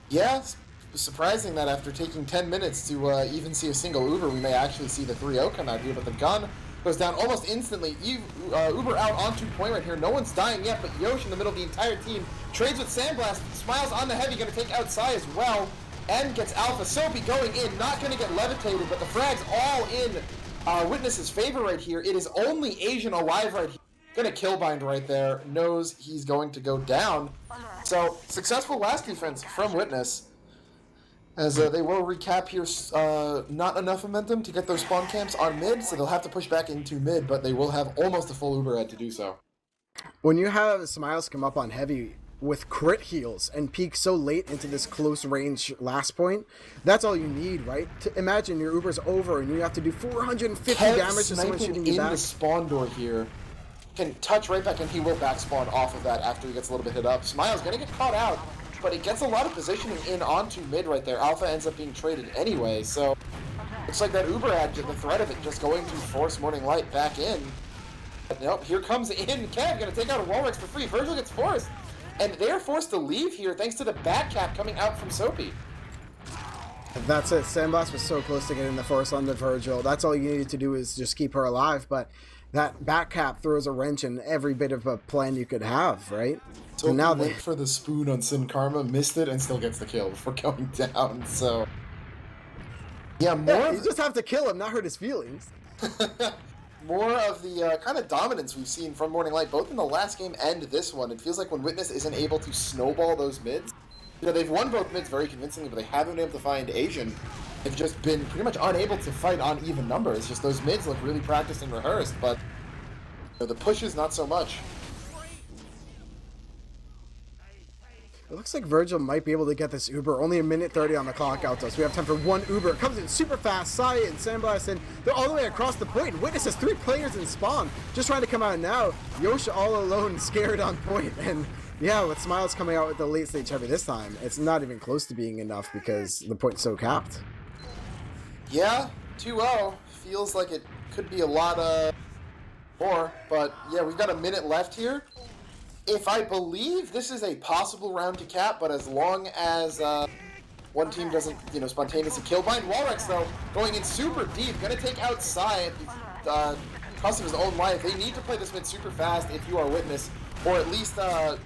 Yeah, it's surprising that after taking 10 minutes to even see a single Uber, we may actually see the 3-0 come out here, but the gun goes down almost instantly. Uber out onto point right here. No one's dying yet, but Yosh in the middle of the entire team trades with Sandblast. Smiles on the heavy, going to take out Sai as well, and gets Alpha. Soapy going in, not going to get levitated, but the frag's all in Witness's favor right here. It is only Asian alive right here. Going to killbind right there. Knows he's going to go down. So, successful last defense from Witness. As they will recap here, not enough momentum to get those spawn camps on mid, so they'll have to push back into mid, but they will have almost a full Uber head to do so. When you have Smiles come up on heavy with crit heals and peak so late into this close range last point, that's all you need, right? To imagine your Uber's over and you have to do 450 damage to someone shooting you in back. The spawn door here can touch right back, and he will back spawn off of that after he gets a little bit hit up. Smiles gonna get caught out, but he gets a lot of positioning in onto mid right there. Alpha ends up being traded anyway, so looks like that Uber had the threat of it just going to force Morning Light back in. But nope, here comes in Kev, gonna take out a Walrex for free. Virgil gets forced, and they're forced to leave here thanks to the back cap coming out from Soapy. That's it. Sandblast was so close to getting the force on the Virgil. That's all you needed to do is just keep her alive, but that back cap throws a wrench in every bit of a plan you could have, right? So now went for the spoon on Sin Karma, missed it, and still gets the kill before going down, so... Yeah, you just have to kill him, not hurt his feelings. More of the kind of dominance we've seen from Morning Light, both in the last game and this one. It feels like when Witness isn't able to snowball those mids, you know, they've won both mids very convincingly, but they haven't been able to find Asian. They've just been pretty much unable to fight on even numbers. Just those mids look really practiced and rehearsed, but you know, the pushes not so much. It looks like Virgil might be able to get this Uber. Only a minute 30 on the clock out, though, so we have time for one Uber. It comes in super fast. Sai and Sandblast, and they're all the way across the point. Witness has 3 players in spawn, just trying to come out now. Yosha all alone, scared on point, and yeah, with Smiles coming out with the late stage heavy this time, it's not even close to being enough because the point's so capped. Yeah, 2-0. Feels like it could be a lot more, but yeah, we've got a minute left here. If I believe this is a possible round to cap, but as long as one team doesn't, you know, spontaneously killbind. Walrex, though, going in super deep, gonna take out Sai at the cost of his own life. They need to play this mid super fast if you are Witness, or at least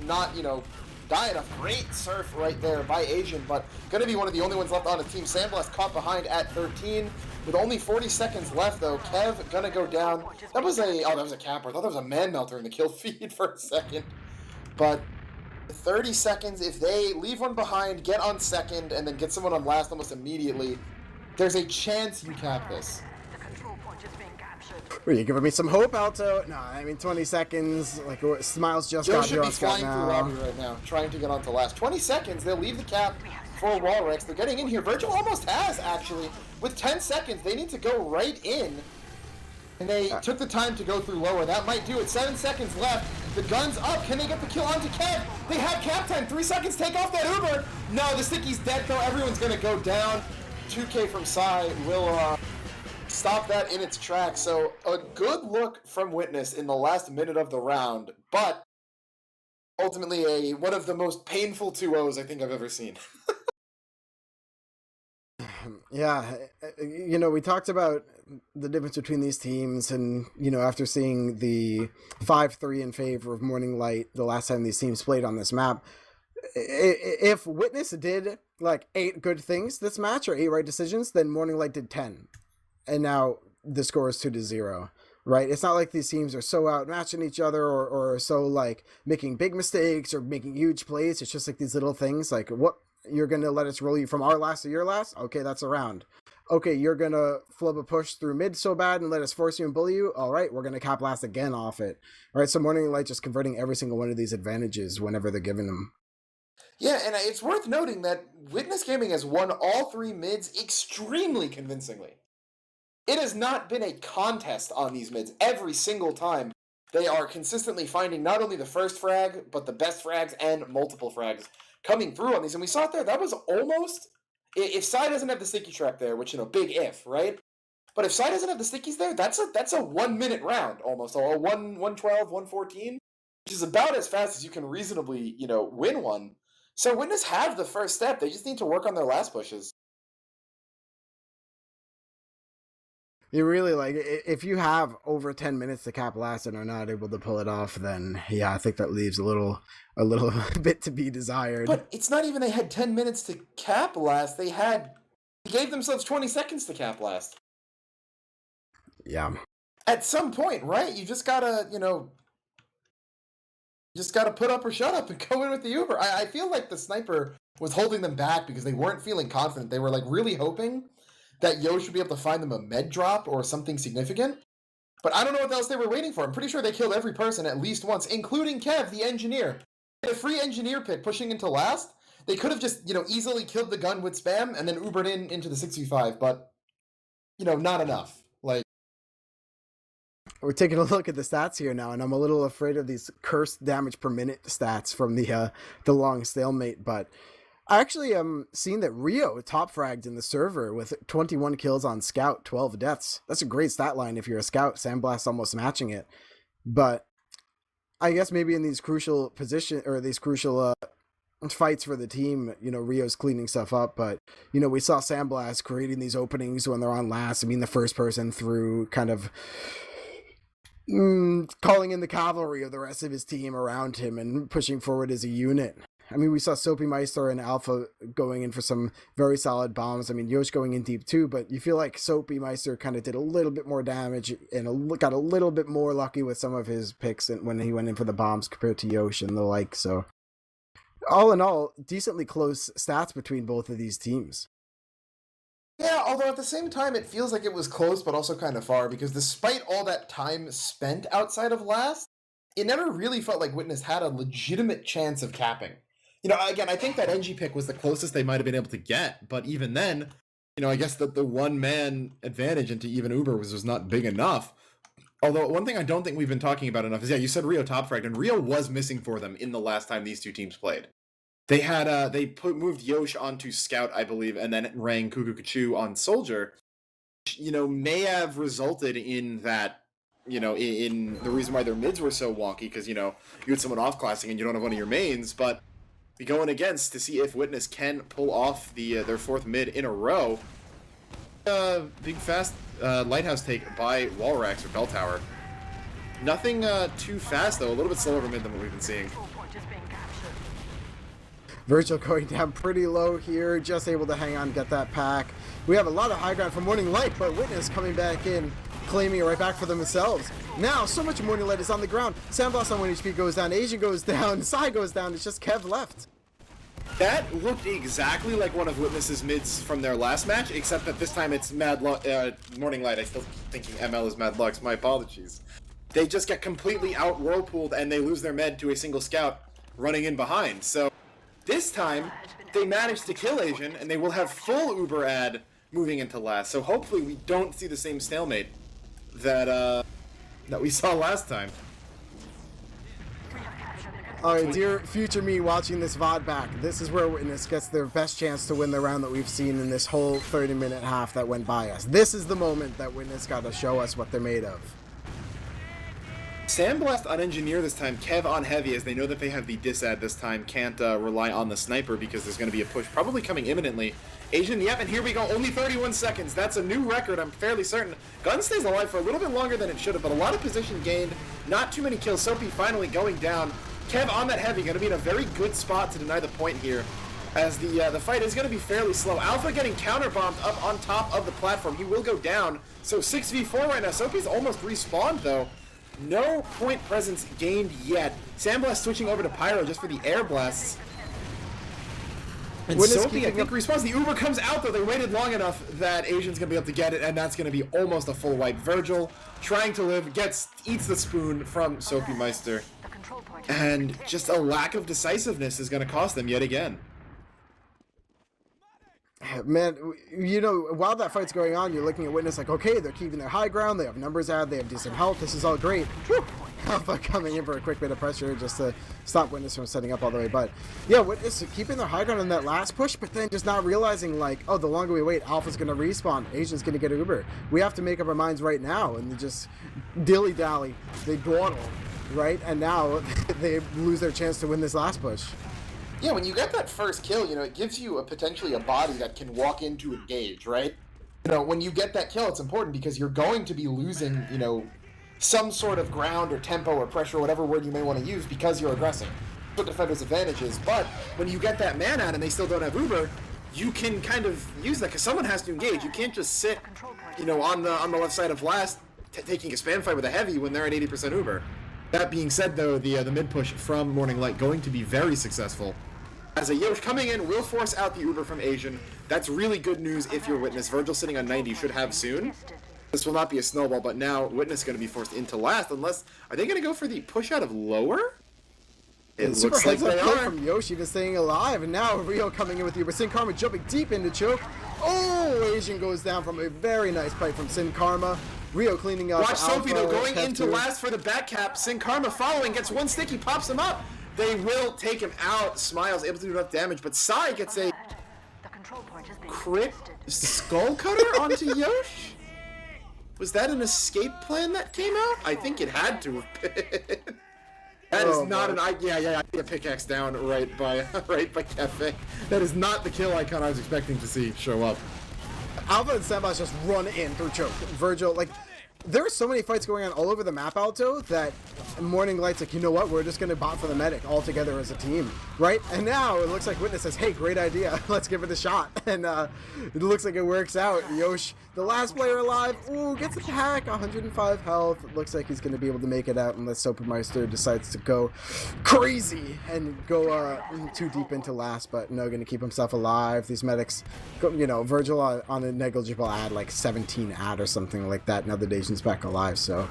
not, you know, die enough. Great surf right there by Asian, but gonna be one of the only ones left on the team. Sandblast caught behind at 13. With only 40 seconds left, though, Kev gonna go down. That was a capper. I thought that was a man melter in the kill feed for a second. But 30 seconds, if they leave one behind, get on second, and then get someone on last almost immediately, there's a chance you cap this. Are you giving me some hope, Alto? No, I mean 20 seconds. Like Smiles just got here on Scout now. Joe should be flying through Robbie right now, trying to get onto last. 20 seconds, they'll leave the cap for Walrex. They're getting in here. Virgil almost has, actually. With 10 seconds, they need to go right in. And they took the time to go through lower. That might do it. 7 seconds left. The gun's up. Can they get the kill onto Kev? They have cap time. 3 seconds. Take off that Uber. No, the Sticky's dead, though. Everyone's going to go down. 2K from Sai will stop that in its tracks. So a good look from Witness in the last minute of the round. But ultimately one of the most painful 2-0s I think I've ever seen. Yeah, you know, we talked about the difference between these teams, and, you know, after seeing the 5-3 in favor of Morning Light the last time these teams played on this map, if Witness did, like, 8 good things this match, or 8 right decisions, then Morning Light did 10. And now the score is 2-0, right? It's not like these teams are so outmatching each other, or so, like, making big mistakes or making huge plays. It's just, like, these little things, like, what... You're going to let us roll you from our last to your last? Okay, that's a round. okay, you're gonna flub a push through mid so bad and let us force you and bully you. All right, we're gonna cap last again off it. All right, so Morning Light just converting every single one of these advantages whenever they're given them. Yeah, and it's worth noting that Witness Gaming has won all 3 mids extremely convincingly. It has not been a contest on these mids. Every single time, they are consistently finding not only the first frag, but the best frags and multiple frags coming through on these. And we saw it there. That was almost... If Psy doesn't have the sticky trap there, which, big if, right? But if Psy doesn't have the stickies there, that's a 1 minute round almost. A 112, 114, which is about as fast as you can reasonably, win one. So Witness have the first step. They just need to work on their last pushes. You really if you have over 10 minutes to cap last and are not able to pull it off, then yeah, I think that leaves a little bit to be desired. But it's not even they had 10 minutes to cap last. They gave themselves 20 seconds to cap last. Yeah. At some point, right? You just gotta, put up or shut up and go in with the Uber. I feel like the sniper was holding them back because they weren't feeling confident. They were really hoping that Yo should be able to find them a med drop or something significant. But I don't know what else they were waiting for. I'm pretty sure they killed every person at least once, including Kev, the engineer. A free engineer pick pushing into last. They could have just, easily killed the gun with spam and then Ubered into the 6v5, but, not enough. We're taking a look at the stats here now, and I'm a little afraid of these cursed damage per minute stats from the long stalemate, but I actually am seeing that Rio top fragged in the server with 21 kills on Scout, 12 deaths. That's a great stat line if you're a Scout. Sandblast almost matching it. But I guess maybe in these crucial fights for the team, Rio's cleaning stuff up, but, we saw Sandblast creating these openings when they're on last. I mean, the first person through kind of calling in the cavalry of the rest of his team around him and pushing forward as a unit. I mean, we saw Soapy Meister and Alpha going in for some very solid bombs. I mean, Yosh going in deep too, but you feel like Soapy Meister kind of did a little bit more damage and got a little bit more lucky with some of his picks when he went in for the bombs compared to Yosh and the like. So, all in all, decently close stats between both of these teams. Yeah, although at the same time, it feels like it was close, but also kind of far, because despite all that time spent outside of last, it never really felt like Witness had a legitimate chance of capping. Again, I think that NG pick was the closest they might have been able to get, but even then, I guess that the one-man advantage into even Uber was not big enough. Although, one thing I don't think we've been talking about enough is, you said Rio top fragged, and Rio was missing for them in the last time these two teams played. They had, moved Yosh onto Scout, I believe, and then rang Cuckoo Kachu on Soldier, which, may have resulted in that, in the reason why their mids were so wonky, because, you had someone off-classing and you don't have one of your mains, but be going against to see if Witness can pull off their fourth mid in a row. Big fast lighthouse take by Walrax or Bell Tower. Nothing too fast though, a little bit slower mid than what we've been seeing. Virgil going down pretty low here, just able to hang on, get that pack. We have a lot of high ground from Morning Light, but Witness coming back in, claiming it right back for themselves. Now, so much Morning Light is on the ground. Sandblast on 1 HP goes down, Asian goes down, Psy goes down, it's just Kev left. That looked exactly like one of Witness's mids from their last match, except that this time it's Morning Light. I still keep thinking ML is Mad Lux, my apologies. They just get completely out whirlpooled and they lose their med to a single scout running in behind. So this time, they managed to kill Asian, and they will have full Uber ad moving into last. So hopefully we don't see the same stalemate that we saw last time. Alright, dear future me watching this VOD back, this is where Witness gets their best chance to win the round that we've seen in this whole 30-minute half that went by us. This is the moment that Witness got to show us what they're made of. Sandblast on Engineer this time, Kev on Heavy, as they know that they have the disad this time, can't rely on the sniper because there's going to be a push probably coming imminently. Asian, yep, and here we go, only 31 seconds. That's a new record, I'm fairly certain. Gun stays alive for a little bit longer than it should have, but a lot of position gained, not too many kills. Soapy finally going down. Kev on that Heavy, going to be in a very good spot to deny the point here, as the fight is going to be fairly slow. Alpha getting counterbombed up on top of the platform. He will go down, so 6v4 right now. Soapy's almost respawned, though. No point presence gained yet. Sandblast switching over to Pyro just for the air blasts. And Witness Sophie, I keeping think, up- responds. The Uber comes out, though. They waited long enough that Asian's going to be able to get it, and that's going to be almost a full wipe. Virgil, trying to live, eats the spoon from Sophie Meister. And just a lack of decisiveness is going to cost them yet again. Man, you know, while that fight's going on, you're looking at Witness like, okay, they're keeping their high ground, they have numbers out, they have decent health, this is all great. Whew! Alpha coming in for a quick bit of pressure just to stop Witness from setting up all the way. But yeah, Witness keeping their high ground on that last push, but then just not realizing, like, oh, the longer we wait, Alpha's going to respawn, Asian's going to get an Uber. We have to make up our minds right now, and they just dilly-dally, they dawdle, right? And now they lose their chance to win this last push. Yeah, when you get that first kill, you know, it gives you potentially a body that can walk into engage, right? You know, when you get that kill, it's important because you're going to be losing, you know, some sort of ground or tempo or pressure, or whatever word you may want to use, because you're aggressing. That's what defenders' advantage is. But when you get that man out and they still don't have Uber, you can kind of use that because someone has to engage. You can't just sit, you know, on the left side of last, taking a spam fight with a heavy when they're at 80% Uber. That being said, though, the mid push from Morning Light going to be very successful. As a Yosh coming in will force out the Uber from Asian. That's really good news if you're Witness. Virgil sitting on 90 should have soon. This will not be a snowball, but now Witness going to be forced into last unless... Are they going to go for the push out of lower? It Super looks like heads they up play are. from Yoshi even staying alive, and now Rio coming in with the Uber. Sin Karma jumping deep into choke. Oh, Asian goes down from a very nice fight from Sin Karma. Rio cleaning up. Watch Sophie, though, going Kev into too. last for the back cap. Sin Karma following, gets one sticky, pops him up. They will take him out. Smiles, able to do enough damage, but Sai gets a crit skull cutter onto Yosh? Was that an escape plan that came out? I think it had to have been. That is not an... Yeah, I see a pickaxe down right by Cafe. That is not the kill icon I was expecting to see show up. Alpha and Sebas just run in through choke. Virgil, like, there are so many fights going on all over the map, Alto, that Morning Light's like, you know what, we're just going to bot for the medic all together as a team, right? And now it looks like Witness says, hey, great idea, let's give it a shot. And it looks like it works out. Yosh, the last player alive, ooh, gets a pack, 105 health. It looks like he's going to be able to make it out unless Sopermeister decides to go crazy and go too deep into last, but no, going to keep himself alive. These medics, go, you know, Virgil on a negligible ad, like 17 ad or something like that. Now the Dacian's back alive, so...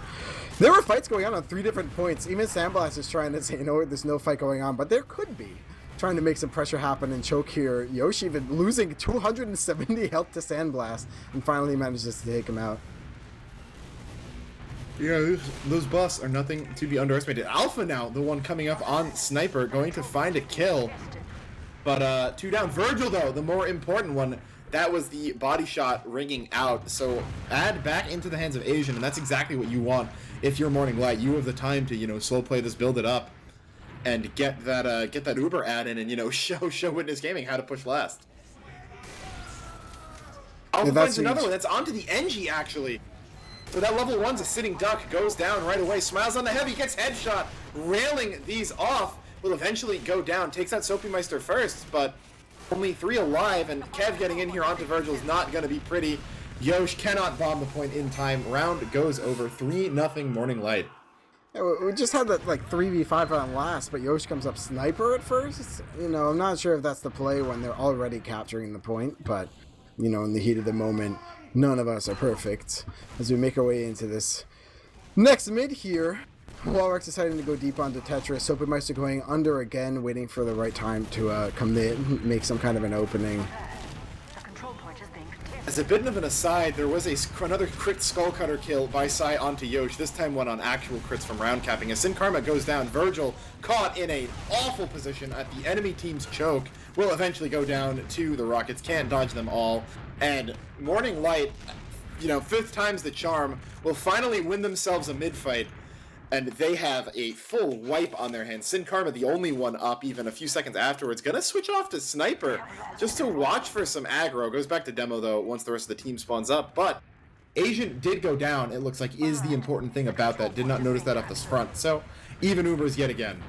There were fights going on 3 different points. Even Sandblast is trying to say, you know what, there's no fight going on, but there could be. Trying to make some pressure happen and choke here. Yoshi even losing 270 health to Sandblast and finally manages to take him out. Yeah, those buffs are nothing to be underestimated. Alpha now, the one coming up on Sniper, going to find a kill. But 2 down. Virgil, though, the more important one. That was the body shot ringing out. So add back into the hands of Asian, and that's exactly what you want. If you're Morning Light, you have the time to, you know, slow play this, build it up, and get that Uber ad in, and, you know, show Witness Gaming how to push last. Alpha finds another one. That's onto the NG, actually. So that level 1's a sitting duck, goes down right away. Smiles on the heavy, gets headshot, railing these off. Will eventually go down. Takes out Sophie first, but only 3 alive, and Kev getting in here onto Virgil is not going to be pretty. Yosh cannot bomb the point in time. Round goes over 3-0 Morning Light. Yeah, we just had that like 3v5 on last, but Yosh comes up Sniper at first. You know, I'm not sure if that's the play when they're already capturing the point, but, you know, in the heat of the moment, none of us are perfect. As we make our way into this next mid here, Walrex deciding to go deep onto Tetris. Sopermeister going under again, waiting for the right time to commit, make some kind of an opening. As a bit of an aside, there was another crit skull cutter kill by Sai onto Yosh, this time one on actual crits from round capping. As Sin Karma goes down, Virgil, caught in an awful position at the enemy team's choke, will eventually go down to the Rockets, can't dodge them all, and Morning Light, you know, 5th time's the charm, will finally win themselves a mid-fight. And they have a full wipe on their hands. Sin Karma, the only one up even a few seconds afterwards, gonna switch off to Sniper just to watch for some aggro. Goes back to demo, though, once the rest of the team spawns up. But Asian did go down, it looks like, is the important thing about that. Did not notice that up the front. So, even Ubers yet again.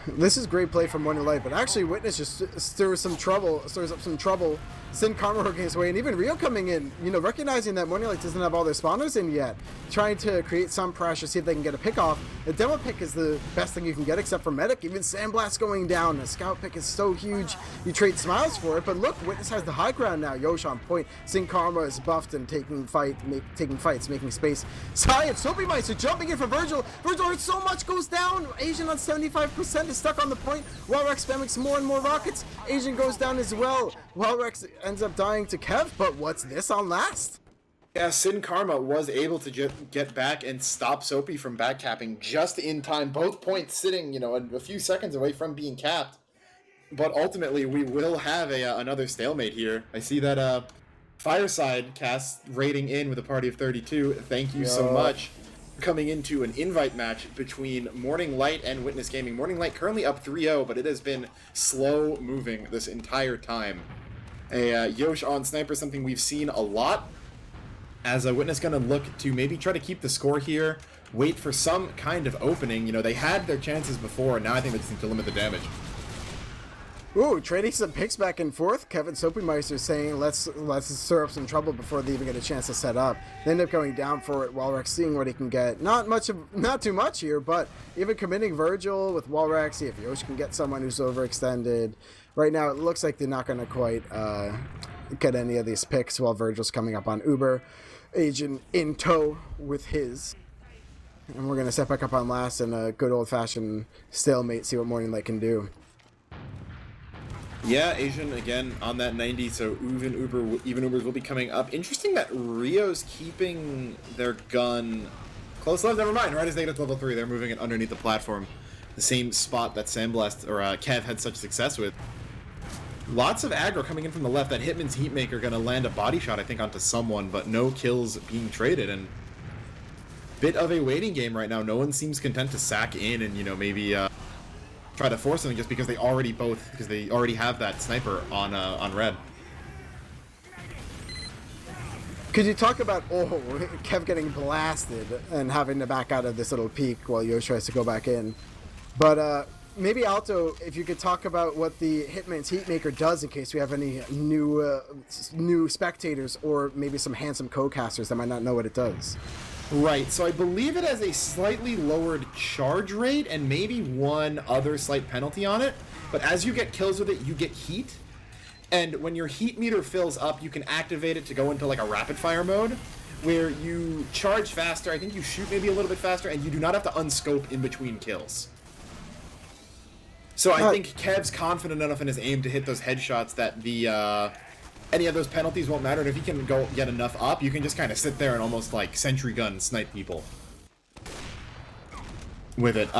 This is great play from Morning Light, but actually Witness just stirs up some trouble. Sin Karma working his way, and even Rio coming in, you know, recognizing that Morning Light doesn't have all their spawners in yet. trying to create some pressure, see if they can get a pick off. The demo pick is the best thing you can get except for medic. Even Sandblast going down. The scout pick is so huge. You trade Smiles for it, but look, Witness has the high ground now. Yosh on point. Sin Karma is buffed and taking fights, making space. Science, Soapy Meister jumping in for Virgil. Virgil hurts so much, goes down. Asian on 75% is stuck on the point. While Rex spamming some more and more rockets. Asian goes down as well. While Rex ends up dying to Kev, but what's this on last? Yeah, Sin Karma was able to get back and stop Soapy from backcapping just in time. Both points sitting, a few seconds away from being capped. But ultimately, we will have another stalemate here. I see that Fireside cast rating in with a party of 32. Thank you so much. Coming into an invite match between Morning Light and Witness Gaming. Morning Light currently up 3-0, but it has been slow moving this entire time. Yosh on Sniper, something we've seen a lot. As a Witness going to look to maybe try to keep the score here, wait for some kind of opening. They had their chances before, and now I think they just need to limit the damage. Ooh, trading some picks back and forth. Kevin Soapymeister saying, let's stir up some trouble before they even get a chance to set up. They end up going down for it. Walrex seeing what he can get. Not too much here, but even committing Virgil with Walrex. See if Yosh can get someone who's overextended. Right now, it looks like they're not going to quite get any of these picks while Virgil's coming up on Uber. Agent in tow with his. And we're going to set back up on last in a good old-fashioned stalemate, see what Morning Light can do. Yeah, Asian again on that 90, so even Ubers will be coming up. Interesting that Rio's keeping their gun close left. Never mind, right as they get to level 3, they're moving it underneath the platform. The same spot that Sandblast or Kev had such success with. Lots of aggro coming in from the left. That Hitman's Heatmaker going to land a body shot, I think, onto someone, but no kills being traded. And bit of a waiting game right now. No one seems content to sack in and, maybe try to force something just because they already have that sniper on red. Could you talk about, Kev getting blasted and having to back out of this little peak while Yosh tries to go back in. But, maybe Alto, if you could talk about what the Hitman's Heatmaker does in case we have any new spectators or maybe some handsome co-casters that might not know what it does. Right, so I believe it has a slightly lowered charge rate and maybe one other slight penalty on it. But as you get kills with it, you get heat. And when your heat meter fills up, you can activate it to go into like a rapid fire mode where you charge faster. I think you shoot maybe a little bit faster and you do not have to unscope in between kills. So I think Kev's confident enough in his aim to hit those headshots that the any of those penalties won't matter. And if he can go get enough up, you can just kind of sit there and almost like sentry gun snipe people with it.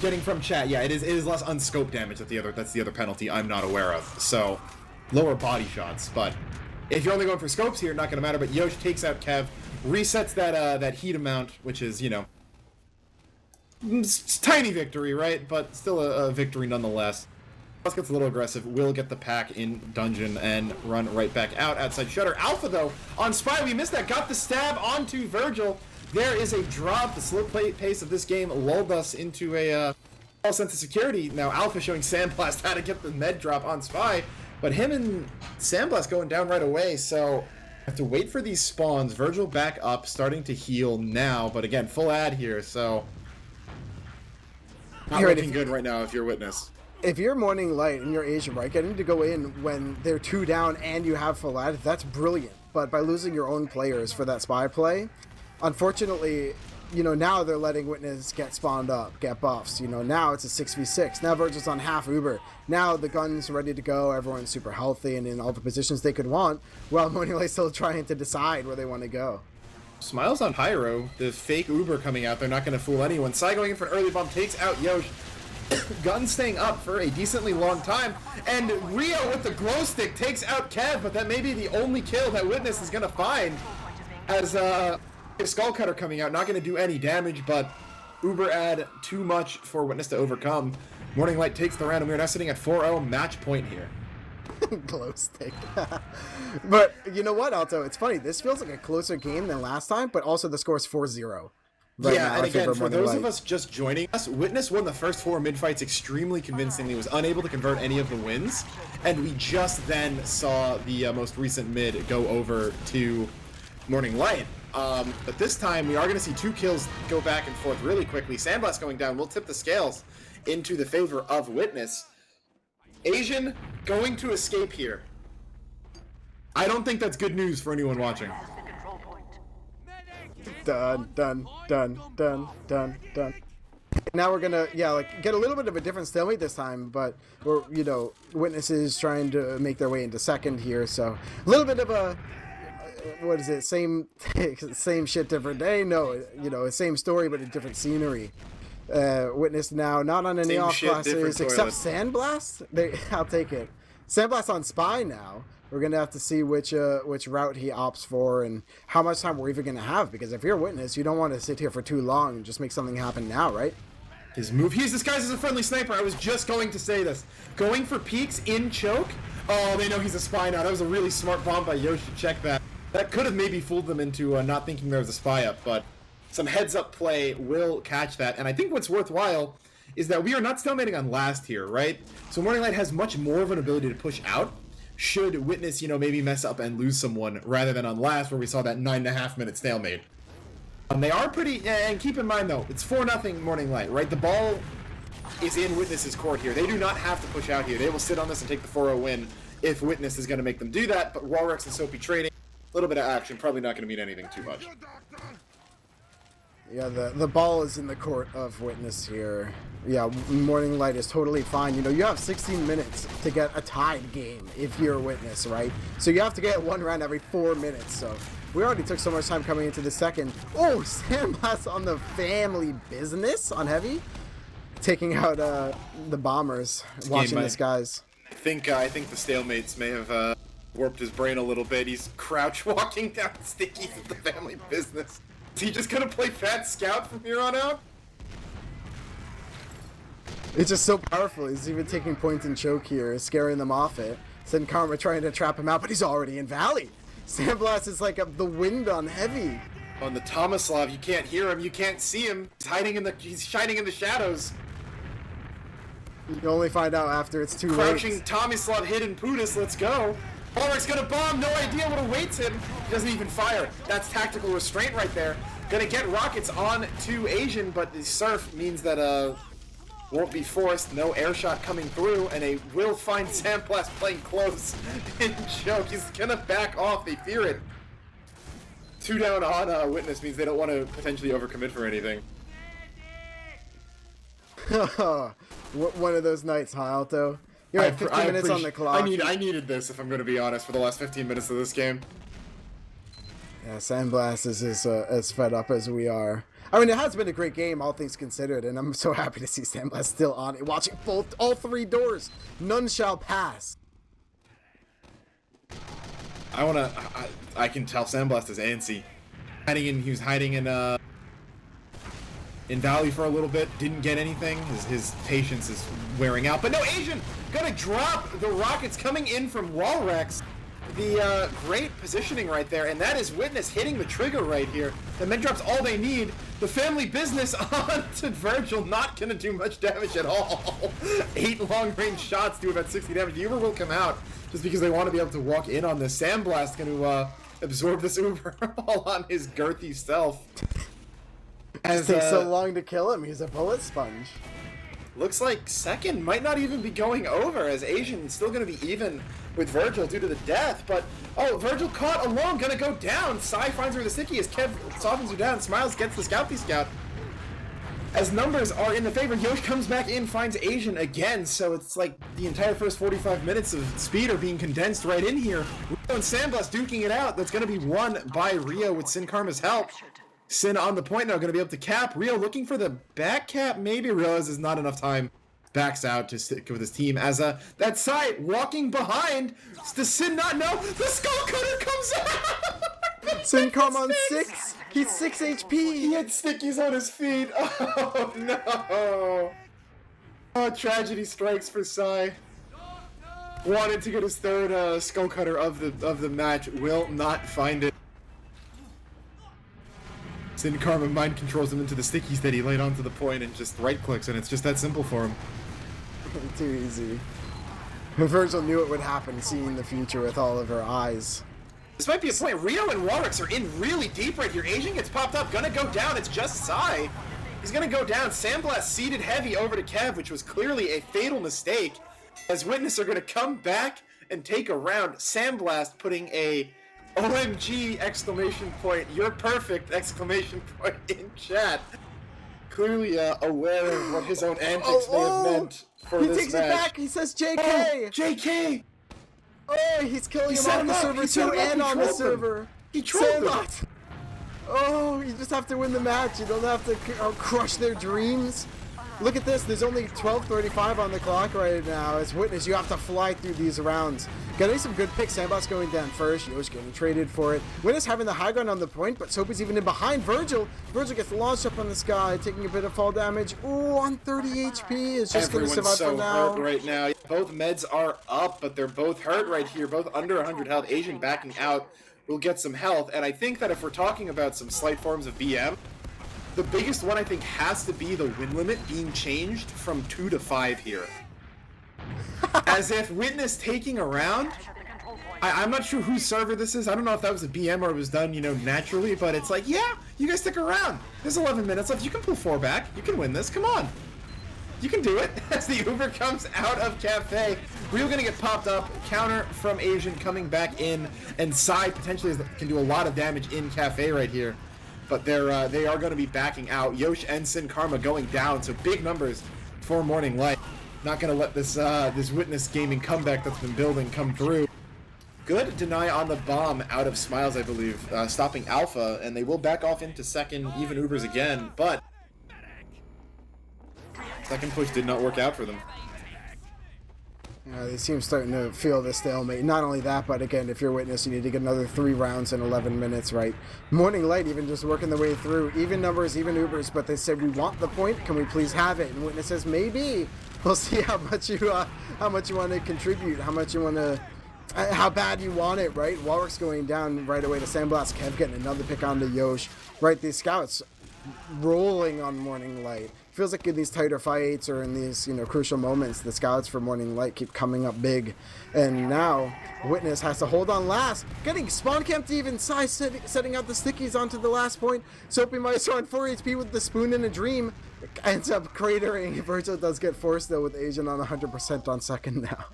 Getting from chat, yeah, it is less unscope damage. That's the other penalty I'm not aware of. So lower body shots, but if you're only going for scopes here, not going to matter. But Yosh takes out Kev, resets that heat amount, which is tiny victory, right? But still a victory nonetheless. Plus gets a little aggressive, will get the pack in dungeon and run right back out outside Shutter. Alpha, though, on Spy, we missed that. Got the stab onto Virgil. There is a drop. The slow pace of this game lulled us into a false sense of security. Now Alpha showing Sandblast how to get the med drop on Spy, but him and Sandblast going down right away, so have to wait for these spawns. Virgil back up, starting to heal now, but again, full ad here, so not looking good right now if you're Witness. If you're Morning Light and you're Asian, right, getting to go in when they're 2 down and you have full ad, that's brilliant. But by losing your own players for that spy play, unfortunately, now they're letting Witness get spawned up, get buffs. Now it's a 6v6. Now Virgil's on half Uber. Now the gun's ready to go. Everyone's super healthy and in all the positions they could want, while Morning Light's still trying to decide where they want to go. Smiles on Pyro, the fake Uber coming out. They're not going to fool anyone. Sai going in for an early bomb, takes out Yosh. Gun staying up for a decently long time, and Rio with the glow stick takes out Kev, but that may be the only kill that Witness is going to find, as Skull Cutter coming out, not going to do any damage, but Uber ad too much for Witness to overcome. Morning Light takes the round, and we're now sitting at 4-0 match point here. Glow stick. But you know what, Alto? It's funny. This feels like a closer game than last time, but also the score is 4-0. Right now, and again, for those of us just joining us, Witness won the first 4 mid-fights extremely convincingly, was unable to convert any of the wins, and we just then saw the most recent mid go over to Morning Light. But this time, we are going to see 2 kills go back and forth really quickly. Sandblast going down will tip the scales into the favor of Witness. Asian going to escape here. I don't think that's good news for anyone watching. Done, done, done, done, done, done. Now we're gonna, get a little bit of a different stalemate this time, but we're, Witnesses trying to make their way into second here, so a little bit of a, what is it, same shit, different day? No, same story, but a different scenery. Witness now not on any Same off shit, classes except toilet. Sandblast. I'll take it. Sandblast on Spy now. We're gonna have to see which route he opts for and how much time we're even gonna have, because if you're a Witness, you don't want to sit here for too long and just make something happen now, right? His move, he's disguised as a friendly sniper. I was just going to say this. Going for peeks in choke. Oh, they know he's a spy now. That was a really smart bomb by Yoshi. Check that. That could have maybe fooled them into not thinking there was a spy up, but some heads-up play will catch that. And I think what's worthwhile is that we are not stalemating on last here, right? So Morning Light has much more of an ability to push out. Should Witness, maybe mess up and lose someone, rather than on last where we saw that 9.5 minute stalemate. They are pretty, and keep in mind though, it's 4-0 Morning Light, right? The ball is in Witness's court here. They do not have to push out here. They will sit on this and take the 4-0 win if Witness is going to make them do that, but Walrex and Soapy trading, a little bit of action, probably not going to mean anything too much. Yeah, the ball is in the court of Witness here. Yeah, Morning Light is totally fine. You have 16 minutes to get a tied game if you're a Witness, right? So you have to get 1 round every 4 minutes. So we already took so much time coming into the second. Oh, Sandblast on the family business on Heavy. Taking out the Bombers. Watching this, guys. I think the stalemates may have warped his brain a little bit. He's crouch walking down stickies at the family business. Is he just gonna play Fat Scout from here on out? It's just so powerful. He's even taking points in choke here, scaring them off it. Sin Karma trying to trap him out, but he's already in Valley. Sandblast is like the wind on Heavy. On the Tomislav, you can't hear him, you can't see him. He's shining in the shadows. You can only find out after it's too Crouching late. Tomislav hidden Putis, let's go. Ulrich's gonna bomb, no idea what awaits him. He doesn't even fire. That's tactical restraint right there. Gonna get rockets on to Asian, but the surf means that won't be forced. No air shot coming through, and they will find Sandblast playing close in choke. He's gonna back off, they fear it. 2 down on Witness means they don't want to potentially overcommit for anything. One of those nights, huh, Alto? You're at 15 minutes on the clock. I needed this, if I'm going to be honest, for the last 15 minutes of this game. Yeah, Sandblast is as fed up as we are. I mean, it has been a great game, all things considered, and I'm so happy to see Sandblast still on it, watching all 3 doors. None shall pass. I can tell Sandblast is antsy. He was hiding in Valley for a little bit, didn't get anything. His patience is wearing out. But no, Asian gonna drop the rockets coming in from Walrex. The great positioning right there, and that is Witness hitting the trigger right here. The men drops all they need. The family business onto Virgil, not gonna do much damage at all. 8 long-range shots do about 60 damage. The Uber will come out just because they want to be able to walk in on this. Sandblast gonna absorb this Uber all on his girthy self. It takes so long to kill him. He's a bullet sponge. Looks like second might not even be going over, as Asian still going to be even with Virgil due to the death. But, oh, Virgil caught alone, going to go down. Sai finds her the sticky as Kev softens her down. Smiles gets the scout. As numbers are in the favor, Yosh comes back in, finds Asian again. So it's like the entire first 45 minutes of speed are being condensed right in here. Rio and Sandblast duking it out. That's going to be won by Rio with Sin Karma's help. Sin on the point now, going to be able to cap. Rio looking for the back cap, maybe realizes not enough time. Backs out to stick with his team as that side walking behind. Does Sin not know? The Skull Cutter comes out! Sin Karma on 6. He's 6 HP. He had stickies on his feet. Oh no. Oh, tragedy strikes for Sai. Wanted to get his 3rd Skull Cutter of the match. Will not find it. Sin Karma mind controls him into the stickies that he laid onto the point and just right clicks, and it's just that simple for him. Too easy. Virgil knew it would happen, seeing the future with all of her eyes. This might be a point. Rio and Warwick's are in really deep right here. Asian gets popped up, gonna go down. It's just Psy. He's gonna go down. Sandblast seeded heavy over to Kev, which was clearly a fatal mistake. As Witness are gonna come back and take a round. Sandblast putting a OMG exclamation point, you're perfect exclamation point in chat. Clearly aware of what his own antics may have meant for this match. He takes it back. He says JK. Oh, JK. Oh, he's killing him on the server too and on the server. He trolled him. Oh, you just have to win the match. You don't have to crush their dreams. Look at this. There's only 12:35 on the clock right now. As Witness, you have to fly through these rounds. Getting some good picks. Sandbox going down first. Yosh getting traded for it. Witness having the high ground on the point, but Soapy's even in behind Virgil. Virgil gets launched up on the sky, taking a bit of fall damage. Ooh, on 30 HP. Is just going to survive so for now. Hurt right now. Both meds are up, but they're both hurt right here. Both under 100 health. Asian backing out will get some health. And I think that if we're talking about some slight forms of BM, the biggest one I think has to be the win limit being changed from 2 to 5 here. As if Witness taking a round, I'm not sure whose server this is. I don't know if that was a BM or it was done, you know, naturally, but it's like, yeah, you guys stick around. There's 11 minutes left. You can pull 4 back. You can win this. Come on. You can do it. As the Uber comes out of Cafe, Rio gonna get popped up. Counter from Asian coming back in, and Psy potentially can do a lot of damage in Cafe right here. But they are going to be backing out. Yosh and Sin Karma going down, so big numbers for Morning Light. Not going to let this this Witness gaming comeback that's been building come through. Good deny on the bomb out of Smiles, I believe, stopping Alpha, and they will back off into second, even Ubers again, but second push did not work out for them. They seem starting to feel the stalemate. Not only that, but again, if you're Witness, you need to get another 3 rounds in 11 minutes, right? Morning Light even just working the way through. Even numbers, even Ubers, but they said, we want the point. Can we please have it? And Witness says, maybe. We'll see how much you want to contribute, how much you want to, how bad you want it, right? Warwick's going down right away to Sandblast. Kev getting another pick onto Yosh. Right, these scouts rolling on Morning Light. Feels like in these tighter fights or in these, you know, crucial moments, the scouts for Morning Light keep coming up big. And now Witness has to hold on last, getting spawn camped even. Psy setting out the stickies onto the last point. Soapy Maestro on 4 HP with the spoon in a dream. Ends up cratering. Virgil does get forced though with Asian on 100% on second now.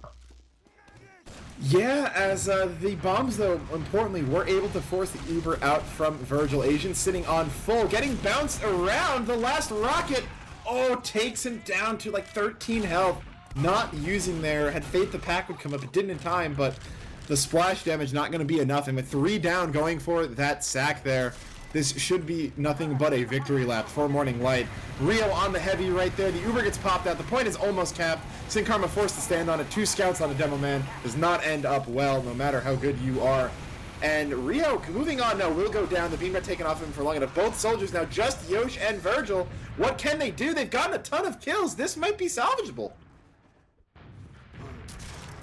Yeah, as the bombs, though, importantly, were able to force the Uber out from Virgil. Asian sitting on full, getting bounced around. The last rocket, takes him down to like 13 health. Not using there. Had faith the pack would come up. It didn't in time, but the splash damage not going to be enough. And with 3 down going for that sack there, this should be nothing but a victory lap for Morning Light. Rio on the heavy right there. The Uber gets popped out. The point is almost capped. Sin Karma forced to stand on it. 2 scouts on a demo man. Does not end up well, no matter how good you are. And Rio, moving on now, will go down. The beam got taken off him for long enough. Both soldiers now, just Yosh and Virgil. What can they do? They've gotten a ton of kills. This might be salvageable.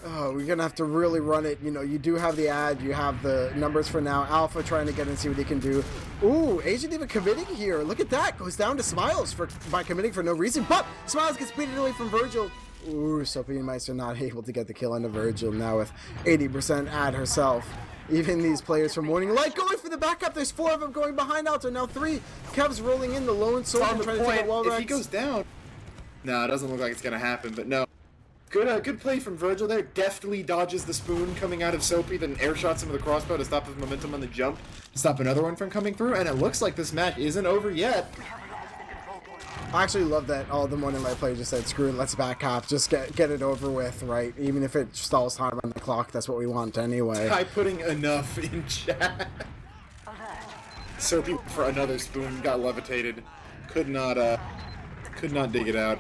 Oh, we're gonna have to really run it. You know, you do have the ad, you have the numbers for now. Alpha trying to get in and see what he can do. Ooh, Asian even committing here. Look at that. Goes down to Smiles by committing for no reason, but Smiles gets beaten away from Virgil. Ooh, Sophie and Meister not able to get the kill onto Virgil now with 80% ad herself. Even these players from Morning Light going for the backup. There's 4 of them going behind Alto. Now 3. Kev's rolling in the lone soldier trying to take a wall If he goes down, no, it doesn't look like it's gonna happen. But no, good play from Virgil there. Deftly dodges the spoon coming out of Soapy, then air shots him with a crossbow to stop his momentum on the jump, to stop another one from coming through. And it looks like this match isn't over yet. I actually love that all the Morning Light players just said, screw it, let's back up, just get it over with, right? Even if it stalls time on the clock, that's what we want anyway. By putting enough in chat. Soapy for another spoon got levitated. Could not dig it out.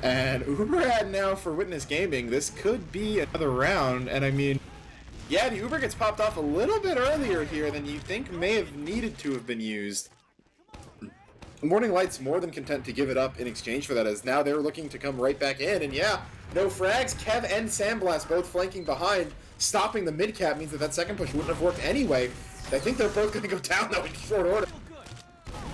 And Uber ad now for Witness Gaming. This could be another round, and I mean, yeah, the Uber gets popped off a little bit earlier here than you think may have needed to have been used. Morning Light's more than content to give it up in exchange for that, as now they're looking to come right back in, and yeah, no frags. Kev and Sandblast both flanking behind. Stopping the mid-cap means that second push wouldn't have worked anyway. I think they're both going to go down, though, in short order.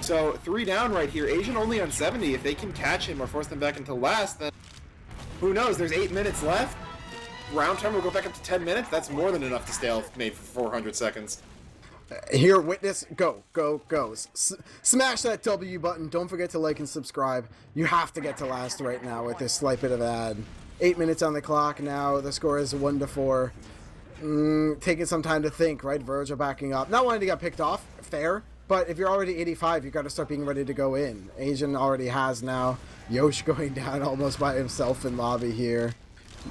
So, 3 down right here. Asian only on 70. If they can catch him or force them back into last, then who knows? There's 8 minutes left. round time will go back up to 10 minutes. That's more than enough to stalemate for 400 seconds. Here, witness, go. Smash that W button. Don't forget to like and subscribe. You have to get to last right now with this slight bit of ad. 8 minutes on the clock now. The score is 1-4. Taking some time to think, right? Virgil backing up. Not wanting to get picked off. Fair. But if you're already 85, you got to start being ready to go in. Asian already has now. Yosh going down almost by himself in lobby here.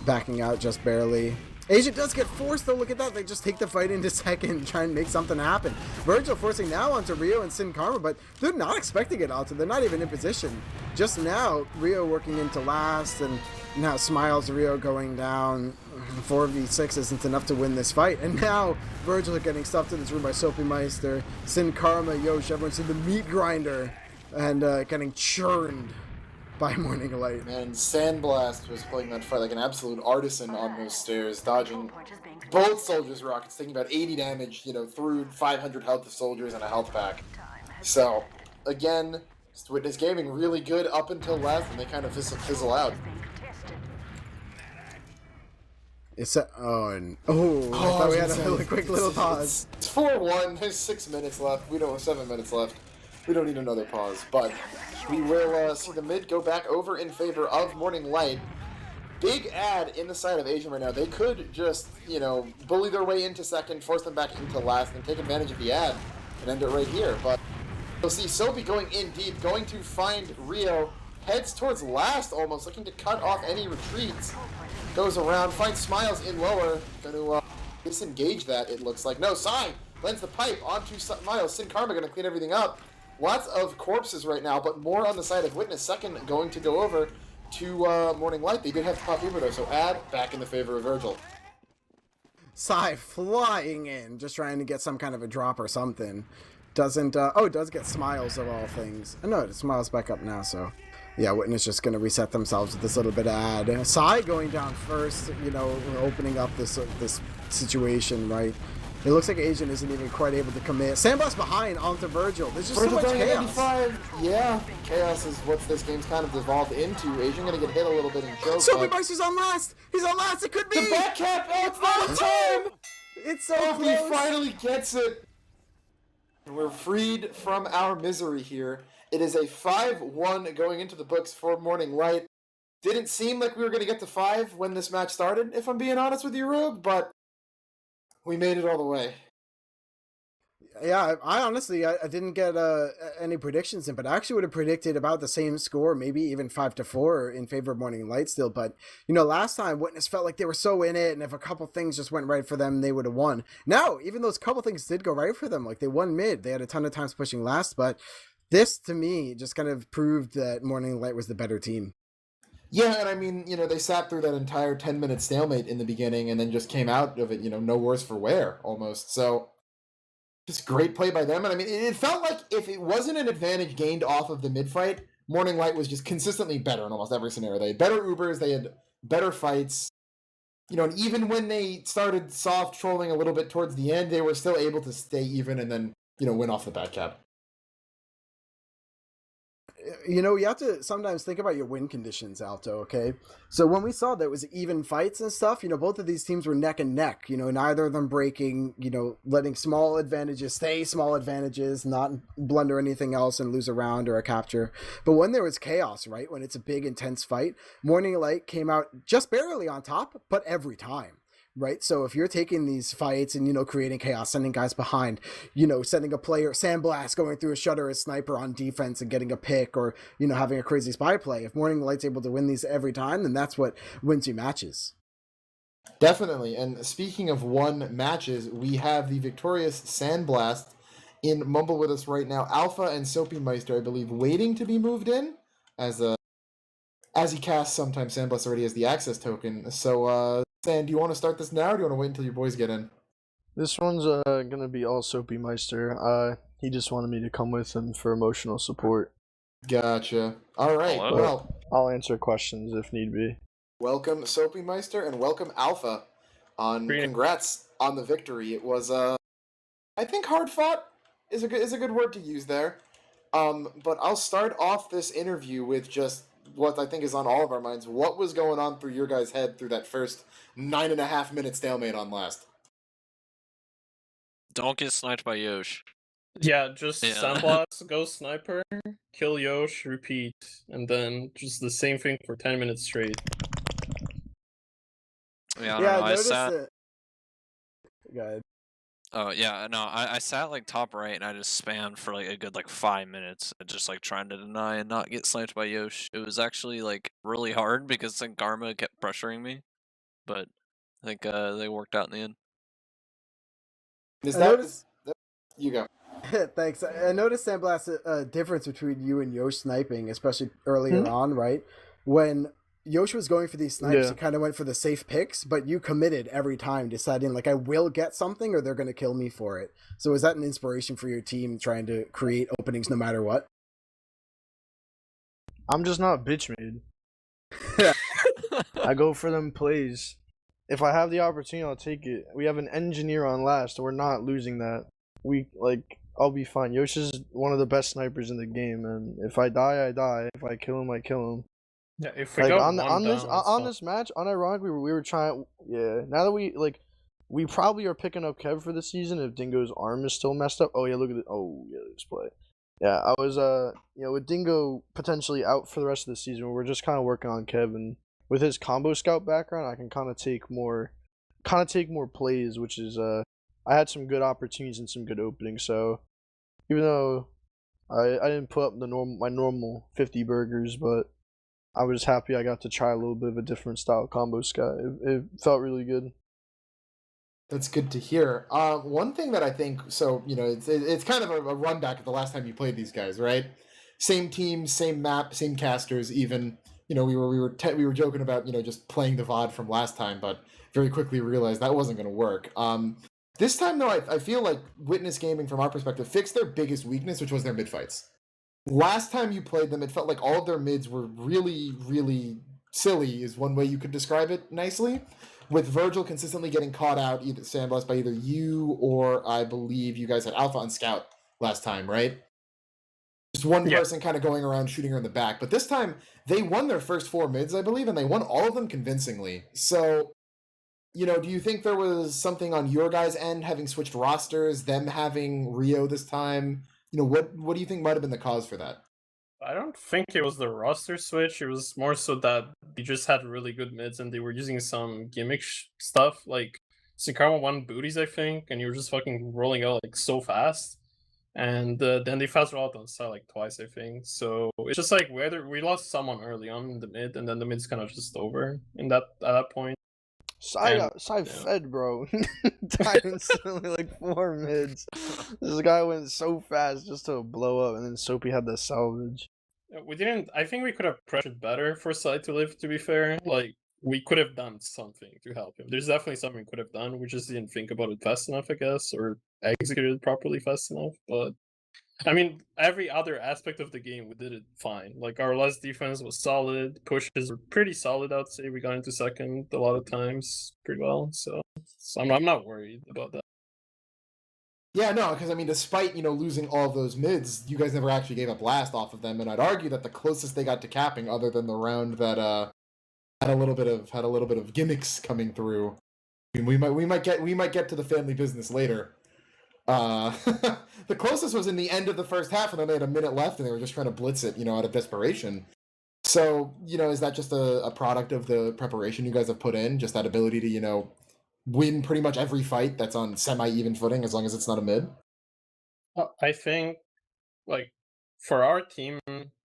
Backing out just barely. Asian does get forced though, look at that, they just take the fight into second and try and make something happen. Virgil forcing now onto Rio and Sin Karma, but they're not expecting it onto, they're not even in position. Just now, Rio working into last, and now Smiles Rio going down. 4v6 isn't enough to win this fight, and now Virgil getting stuffed in this room by Soapy Meister, Sin Karma, Yosh, everyone's in the meat grinder, and getting churned by Morning Light. And Sandblast was playing that fight like an absolute artisan on those stairs, dodging both soldiers' rockets, taking about 80 damage, through 500 health of soldiers and a health pack. So, again, Witness Gaming really good up until last, and they kind of fizzle out. It's I thought we had a really quick little pause. It's 4-1. There's 6 minutes left. We don't have 7 minutes left. We don't need another pause, but we will see the mid go back over in favor of Morning Light. Big ad in the side of Asian right now. They could just, bully their way into second, force them back into last, and take advantage of the ad and end it right here. But you'll see Soapy going in deep, going to find Rio, heads towards last almost, looking to cut off any retreats. Goes around, finds Smiles in lower, going to disengage that, it looks like. No, Sai lends the pipe onto Smiles. Sin Karma going to clean everything up. Lots of corpses right now, but more on the side of Witness. Second going to go over to Morning Light. They did have to pop Uber though, so ad back in the favor of Virgil. Sai flying in, just trying to get some kind of a drop or something. Doesn't, does get Smiles of all things. No, it Smiles back up now, so. Yeah, Witness just going to reset themselves with this little bit of ad. Sai going down first, opening up this situation, right? It looks like Asian isn't even quite able to commit. Sandblast behind onto Virgil. There's just Virgil so much chaos. 95. Yeah, chaos is what this game's kind of devolved into. Asian going to get hit a little bit in choke. Soapy Meister's on last. He's on last. It could be. The back cap. Oh, it's not a time. It's so close. He finally gets it. And we're freed from our misery here. It is a 5-1 going into the books for Morning Light. Didn't seem like we were going to get to 5 when this match started, if I'm being honest with you, Rogue, but we made it all the way. Yeah, I honestly, I didn't get any predictions in, but I actually would have predicted about the same score, maybe even 5-4 in favor of Morning Light still. But, last time Witness felt like they were so in it, and if a couple things just went right for them, they would have won. Now, even those couple things did go right for them, like they won mid. They had a ton of times pushing last, but this, to me, just kind of proved that Morning Light was the better team. Yeah, and I mean, they sat through that entire 10-minute stalemate in the beginning and then just came out of it, no worse for wear, almost. So, just great play by them. And I mean, it felt like if it wasn't an advantage gained off of the mid-fight, Morning Light was just consistently better in almost every scenario. They had better Ubers, they had better fights. And even when they started soft trolling a little bit towards the end, they were still able to stay even and then, win off the back cap. You have to sometimes think about your win conditions, Alto, okay? So when we saw that it was even fights and stuff, both of these teams were neck and neck, neither of them breaking, letting small advantages stay small advantages, not blunder anything else and lose a round or a capture. But when there was chaos, right, when it's a big, intense fight, Morning Light came out just barely on top, but every time. Right, so if you're taking these fights and, creating chaos, sending guys behind, sending a player, Sandblast going through a shutter as sniper on defense and getting a pick or, having a crazy spy play. If Morning Light's able to win these every time, then that's what wins you matches. Definitely, and speaking of won matches, we have the victorious Sandblast in Mumble with us right now. Alpha and Soapy Meister, I believe, waiting to be moved in as he casts. Sometimes Sandblast already has the access token, so Sand, do you want to start this now, or do you want to wait until your boys get in? This one's gonna be all Soapy Meister. He just wanted me to come with him for emotional support. Gotcha. All right. Hello. Well, I'll answer questions if need be. welcome Soapy Meister and welcome Alpha. Congrats on the victory. It was I think hard fought is a good word to use there. But I'll start off this interview with just what I think is on all of our minds. What was going on through your guys' head through that first 9.5-minute stalemate on last? Don't get sniped by Yosh. Yeah, just Yeah. sandblast, go sniper, kill Yosh, repeat, and then just the same thing for 10 minutes straight. Yeah, I don't Yeah, know. I I noticed sat. it. Go ahead. Oh yeah, no. I sat like top right and I just spammed for like a good like 5 minutes, just like trying to deny and not get sniped by Yosh. It was actually like really hard because like Karma kept pressuring me, but I think they worked out in the end. Is I that, noticed- you go. Thanks. I noticed Sandblast a difference between you and Yosh sniping, especially earlier on, right? When Yosh was going for these snipes, Yeah. he kind of went for the safe picks, but you committed every time, deciding like I will get something or they're going to kill me for it. So is that an inspiration for your team trying to create openings no matter what? I'm just not bitch made. I go for them plays. If I have the opportunity, I'll take it. We have an engineer on last, and we're not losing that. I'll be fine. Yosh is one of the best snipers in the game, and if I die, I die. If I kill him, I kill him. Yeah, if we Like go on one this down, it's fine. this match, unironically, we were trying. Yeah, now that we probably are picking up Kev for the season if Dingo's arm is still messed up. Oh yeah, look at it. Oh yeah, this play. Yeah, I was with Dingo potentially out for the rest of the season, we're just kind of working on Kev, and with his combo scout background, I can kind of take more plays, which is I had some good opportunities and some good openings. So even though I didn't put up my normal 50 burgers, but I was happy I got to try a little bit of a different style combo scout. It felt really good. That's good to hear. One thing that I think, so it's kind of a run back of the last time you played these guys, right? Same team, same map, same casters. Even we were joking about just playing the VOD from last time, but very quickly realized that wasn't going to work. This time though, I feel like Witness Gaming, from our perspective, fixed their biggest weakness, which was their mid fights. Last time you played them, it felt like all of their mids were really, really silly, is one way you could describe it nicely. With Virgil consistently getting caught out, either Sandblast, by either you or I believe you guys had Alpha on Scout last time, right? Just one person kind of going around shooting her in the back. But this time, they won their first 4 mids, I believe, and they won all of them convincingly. So, do you think there was something on your guys' end, having switched rosters, them having Rio this time? What do you think might have been the cause for that? I don't think it was the roster switch. It was more so that they just had really good mids and they were using some gimmick stuff. Like, Sikarma won booties, I think, and you were just fucking rolling out like so fast. And then they fast rolled on side like twice, I think. So it's just like whether we lost someone early on in the mid, and then the mid's kind of just over at that point. Sai fed, bro. Died instantly like 4 mids. This guy went so fast just to blow up, and then Soapy had the salvage. We didn't. I think we could have pressured better for Sai to live. To be fair, like we could have done something to help him. There's definitely something we could have done. We just didn't think about it fast enough, I guess, or executed it properly fast enough. But I mean, every other aspect of the game, we did it fine. Like, our last defense was solid. Pushes were pretty solid, I'd say. We got into second a lot of times pretty well. So I'm not worried about that. Yeah, no, because despite losing all of those mids, you guys never actually gave up last off of them, and I'd argue that the closest they got to capping, other than the round that had a little bit of gimmicks coming through. I mean, we might get to the family business later. The closest was in the end of the first half, and then they had a minute left, and they were just trying to blitz it, out of desperation. So, is that just a product of the preparation you guys have put in? Just that ability to, win pretty much every fight that's on semi-even footing, as long as it's not a mid? I think, like, for our team,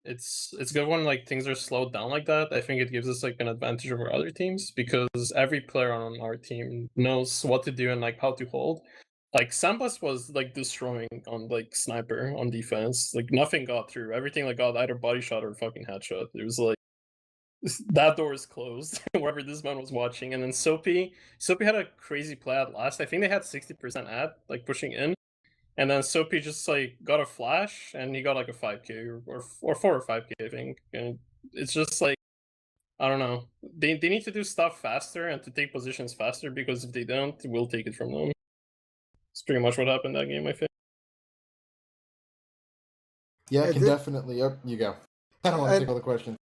it's good when like things are slowed down like that. I think it gives us like an advantage over other teams because every player on our team knows what to do and like how to hold. Like, Samplas was like destroying on like sniper on defense. Like, nothing got through. Everything like got either body shot or fucking headshot. It was like that door is closed wherever this man was watching. And then Soapy had a crazy play at last. I think they had 60% ad like pushing in. And then Soapy just like got a flash and he got like a 5k or 4 or 5k, I think. And it's just like, I don't know. They need to do stuff faster and to take positions faster, because if they don't, we'll take it from them. It's pretty much what happened that game, I think. Yeah, I it can did- definitely. Oh, you go. I don't want to take all the questions.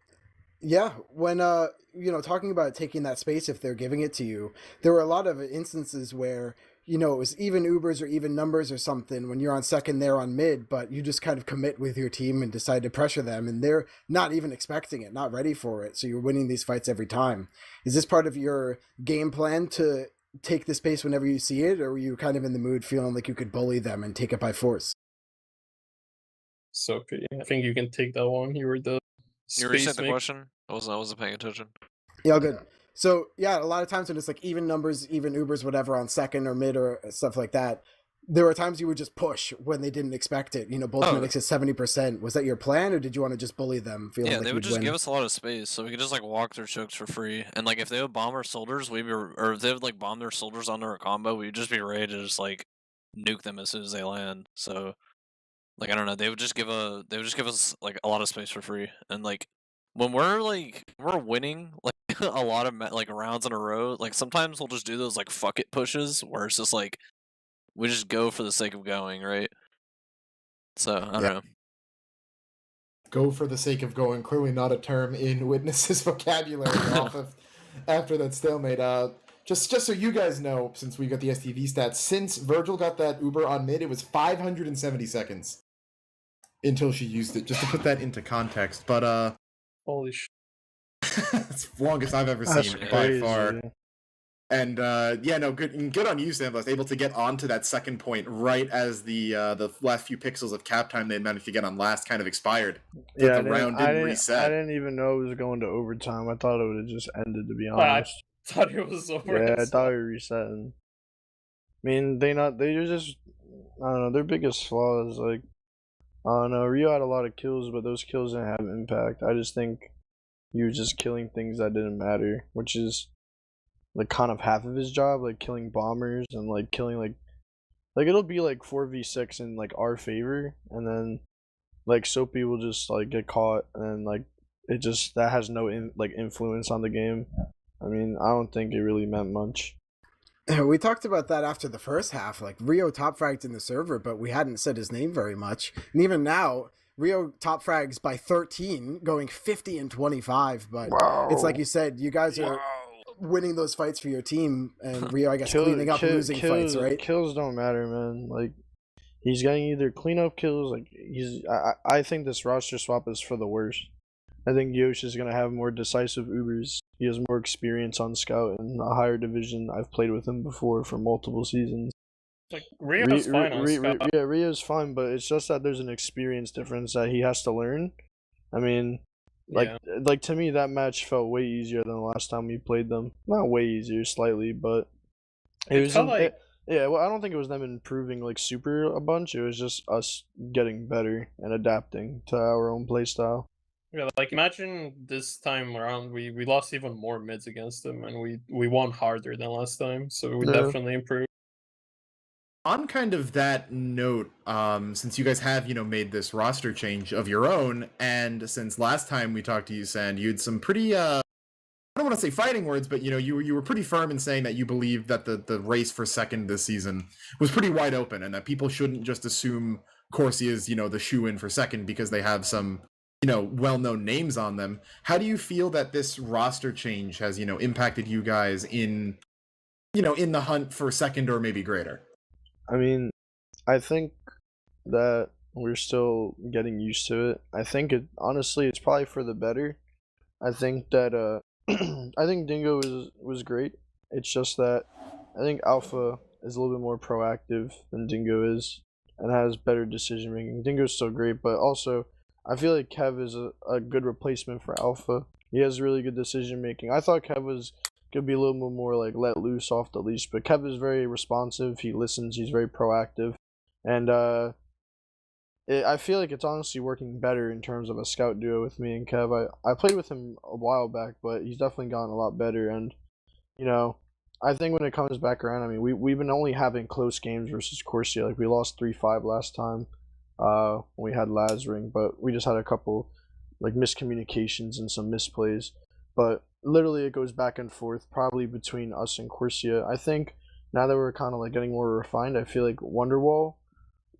Yeah, when talking about taking that space if they're giving it to you, there were a lot of instances where it was even Ubers or even numbers or something when you're on second, they're on mid, but you just kind of commit with your team and decide to pressure them, and they're not even expecting it, not ready for it, so you're winning these fights every time. Is this part of your game plan to take the space whenever you see it, or were you kind of in the mood feeling like you could bully them and take it by force? So I think you can take that one. You were the You reset space the maker. question? I wasn't paying attention. Yeah, all good. So yeah, a lot of times when it's like even numbers, even Ubers, whatever, on second or mid or stuff like that, there were times you would just push when they didn't expect it. Both medics at 70%. Was that your plan, or did you want to just bully them, feeling Yeah, like they you'd would just win? give us a lot of space, so we could just like walk their chokes for free. And like if they would bomb our soldiers, or if they would like bomb their soldiers onto a combo, we'd just be ready to just like nuke them as soon as they land. So like I don't know, they would just give us like a lot of space for free. And like when we're winning like a lot of like rounds in a row, like sometimes we'll just do those like fuck it pushes where it's just like we just go for the sake of going, right? So I don't know. Go for the sake of going, clearly not a term in Witness's vocabulary off of after that stalemate. Just so you guys know, since we got the STV stats, since Virgil got that Uber on mid, it was 570 seconds until she used it, just to put that into context. But Holy shit. it's the longest I've ever That's seen by crazy. far. And good on you, Sandblast, able to get onto that second point right as the last few pixels of cap time they managed to get on last kind of expired. Yeah, the round didn't reset. I didn't even know it was going to overtime. I thought it would have just ended, to be I honest. thought it was over. Yeah, I as thought well. we were resetting. I mean, they're just, I don't know, their biggest flaw is like, I don't know, Rio had a lot of kills, but those kills didn't have impact. I just think he was just killing things that didn't matter, which is like kind of half of his job, like killing bombers and like killing like it'll be like 4v6 in like our favor, and then like Soapy will just like get caught, and then like it just that has no influence on the game. I mean, I don't think it really meant much. We talked about that after the first half. Like Rio top fragged in the server, but we hadn't said his name very much. And even now, Rio top frags by 13, going 50 and 25. But it's like you said, you guys are winning those fights for your team, and Rio, I guess, cleaning up losing fights, right? Kills don't matter, man. Like he's getting either cleanup kills. Like I think this roster swap is for the worst. I think Yosh is gonna have more decisive Ubers. He has more experience on Scout in a higher division. I've played with him before for multiple seasons. Like Rio's fine on Scout. Yeah, Rio's fine, but it's just that there's an experience difference that he has to learn. I mean, like to me, that match felt way easier than the last time we played them. Not way easier, slightly, but it felt like. Yeah, well, I don't think it was them improving like super a bunch. It was just us getting better and adapting to our own playstyle. Yeah, like imagine this time around we lost even more mids against them, and we won harder than last time, so we definitely improved. On kind of that note, since you guys have, made this roster change of your own, and since last time we talked to you, Sand, you had some pretty, I don't want to say fighting words, but, you were pretty firm in saying that you believed that the race for second this season was pretty wide open, and that people shouldn't just assume Corsi is, the shoe-in for second because they have some, well-known names on them. How do you feel that this roster change has, impacted you guys in the hunt for second or maybe greater? I mean, I think that we're still getting used to it. I think honestly, it's probably for the better. I think that I think Dingo was great. It's just that I think Alpha is a little bit more proactive than Dingo is and has better decision making. Dingo's still great, but also I feel like Kev is a good replacement for Alpha. He has really good decision making. I thought Kev was could be a little bit more like let loose off the leash, but Kev is very responsive. He listens. He's very proactive, and I feel like it's honestly working better in terms of a scout duo with me and Kev. I played with him a while back, but he's definitely gotten a lot better. And I think when it comes back around, I mean, we've been only having close games versus Corsia. Like we lost 3-5 last time when we had Lazring, but we just had a couple like miscommunications and some misplays. But literally, it goes back and forth, probably between us and Corsia. I think now that we're kind of like getting more refined, I feel like Wonderwall,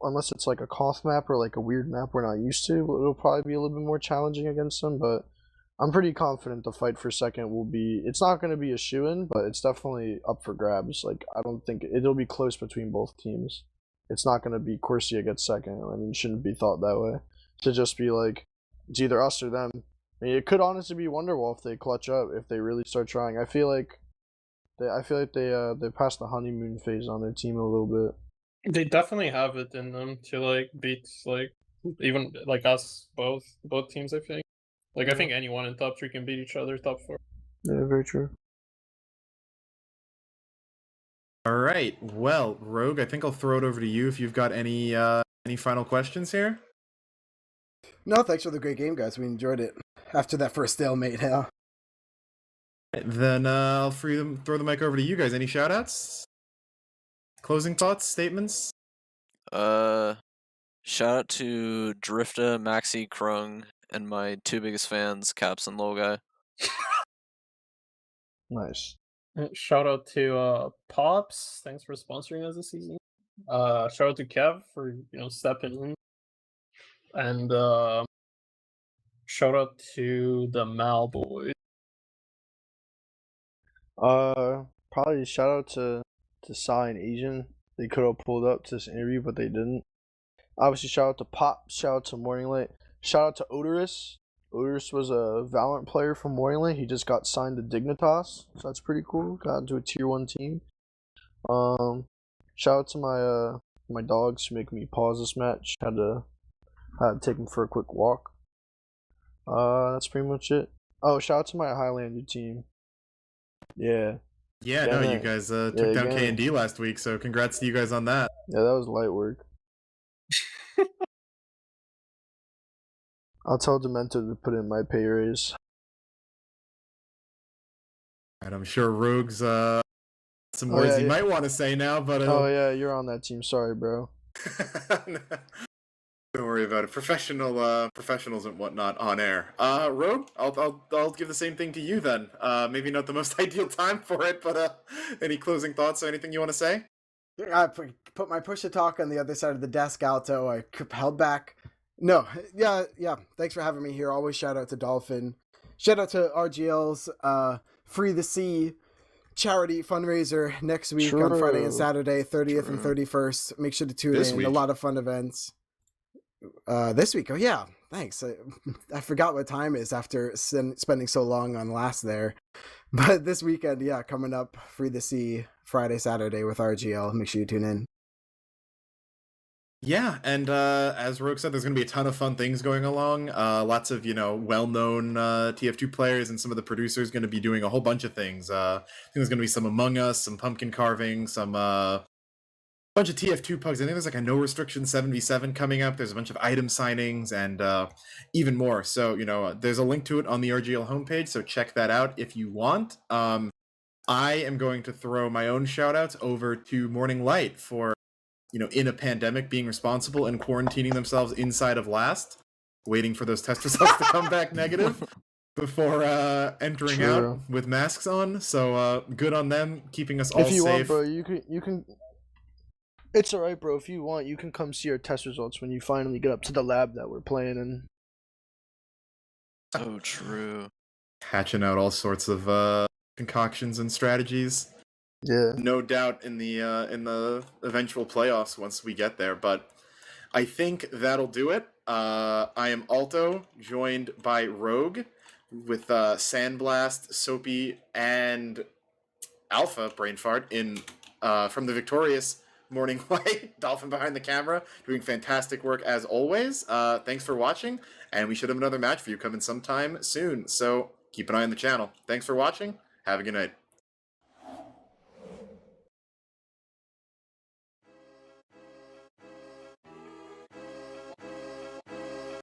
unless it's like a Koth map or like a weird map we're not used to, it'll probably be a little bit more challenging against them. But I'm pretty confident the fight for second will be. It's not going to be a shoo-in, but it's definitely up for grabs. Like I don't think it'll be close between both teams. It's not going to be Corsia gets second. I mean, it shouldn't be thought that way. To just be like, it's either us or them. I mean, it could honestly be Wonderwall if they clutch up, if they really start trying. I feel like they passed the honeymoon phase on their team a little bit. They definitely have it in them to like beat like even like us both teams. I think. Like I think anyone in top 3 can beat each other top 4. Yeah, very true. All right. Well, Rogue, I think I'll throw it over to you if you've got any final questions here. No, thanks for the great game, guys. We enjoyed it after that first stalemate. Yeah. Then I'll throw the mic over to you guys. Any shoutouts? Closing thoughts, statements? Shout out to Drifta, Maxi, Krung, and my 2 biggest fans, Caps and Logai. Nice. Shout out to Pops. Thanks for sponsoring us this season. Shout out to Kev for stepping in, and shout out to the Mal boys. Probably shout out to Sai and Asian. They could have pulled up to this interview, but they didn't. Obviously, shout out to Pop. Shout out to Morning Light. Shout out to Odorous. Odorous was a Valorant player from Morning Light. He just got signed to Dignitas, so that's pretty cool. Got into a tier 1 team. Shout out to my dogs who make me pause this match. Had to take them for a quick walk. That's pretty much it. Oh, shout out to my Highlander team. Yeah. Yeah, no, you guys took down K&D last week, so congrats to you guys on that. Yeah, that was light work. I'll tell Demento to put in my pay raise. And I'm sure Rogue's some words he might want to say now, but oh yeah, you're on that team. Sorry, bro. Don't worry about it. Professionals and whatnot on air. Rogue, I'll give the same thing to you then. Maybe not the most ideal time for it, but any closing thoughts or anything you want to say? I put my push to talk on the other side of the desk, Alto. I held back. No, yeah. Thanks for having me here. Always shout out to Dolphin. Shout out to RGL's Free the Sea charity fundraiser next week on Friday and Saturday, 30th and 31st. Make sure to tune in. A lot of fun events. This week. Oh yeah, thanks. I forgot what time is after spending so long on last there. But this weekend, yeah, coming up, Free the Sea, Friday, Saturday with RGL. Make sure you tune in. Yeah, and as Rogue said, there's going to be a ton of fun things going along. Lots of, well-known TF2 players and some of the producers going to be doing a whole bunch of things. I think there's going to be some Among Us, some pumpkin carving, some bunch of TF2 pugs. I think there's like a no restriction 7v7 coming up. There's a bunch of item signings and even more. So, there's a link to it on the RGL homepage, so check that out if you want. I am going to throw my own shout-outs over to Morning Light for in a pandemic, being responsible and quarantining themselves inside of Last, waiting for those test results to come back negative before entering out with masks on. So good on them, keeping us all safe. If you want, bro, you can. It's alright, bro. If you want, you can come see our test results when you finally get up to the lab that we're playing in. So true. Hatching out all sorts of concoctions and strategies. Yeah, no doubt in the eventual playoffs once we get there. But I think that'll do it. I am Alto, joined by Rogue, with Sandblast, Soapy, and Alpha Brainfart in from the victorious Morning Light. Dolphin behind the camera, doing fantastic work as always. Thanks for watching, and we should have another match for you coming sometime soon. So keep an eye on the channel. Thanks for watching. Have a good night.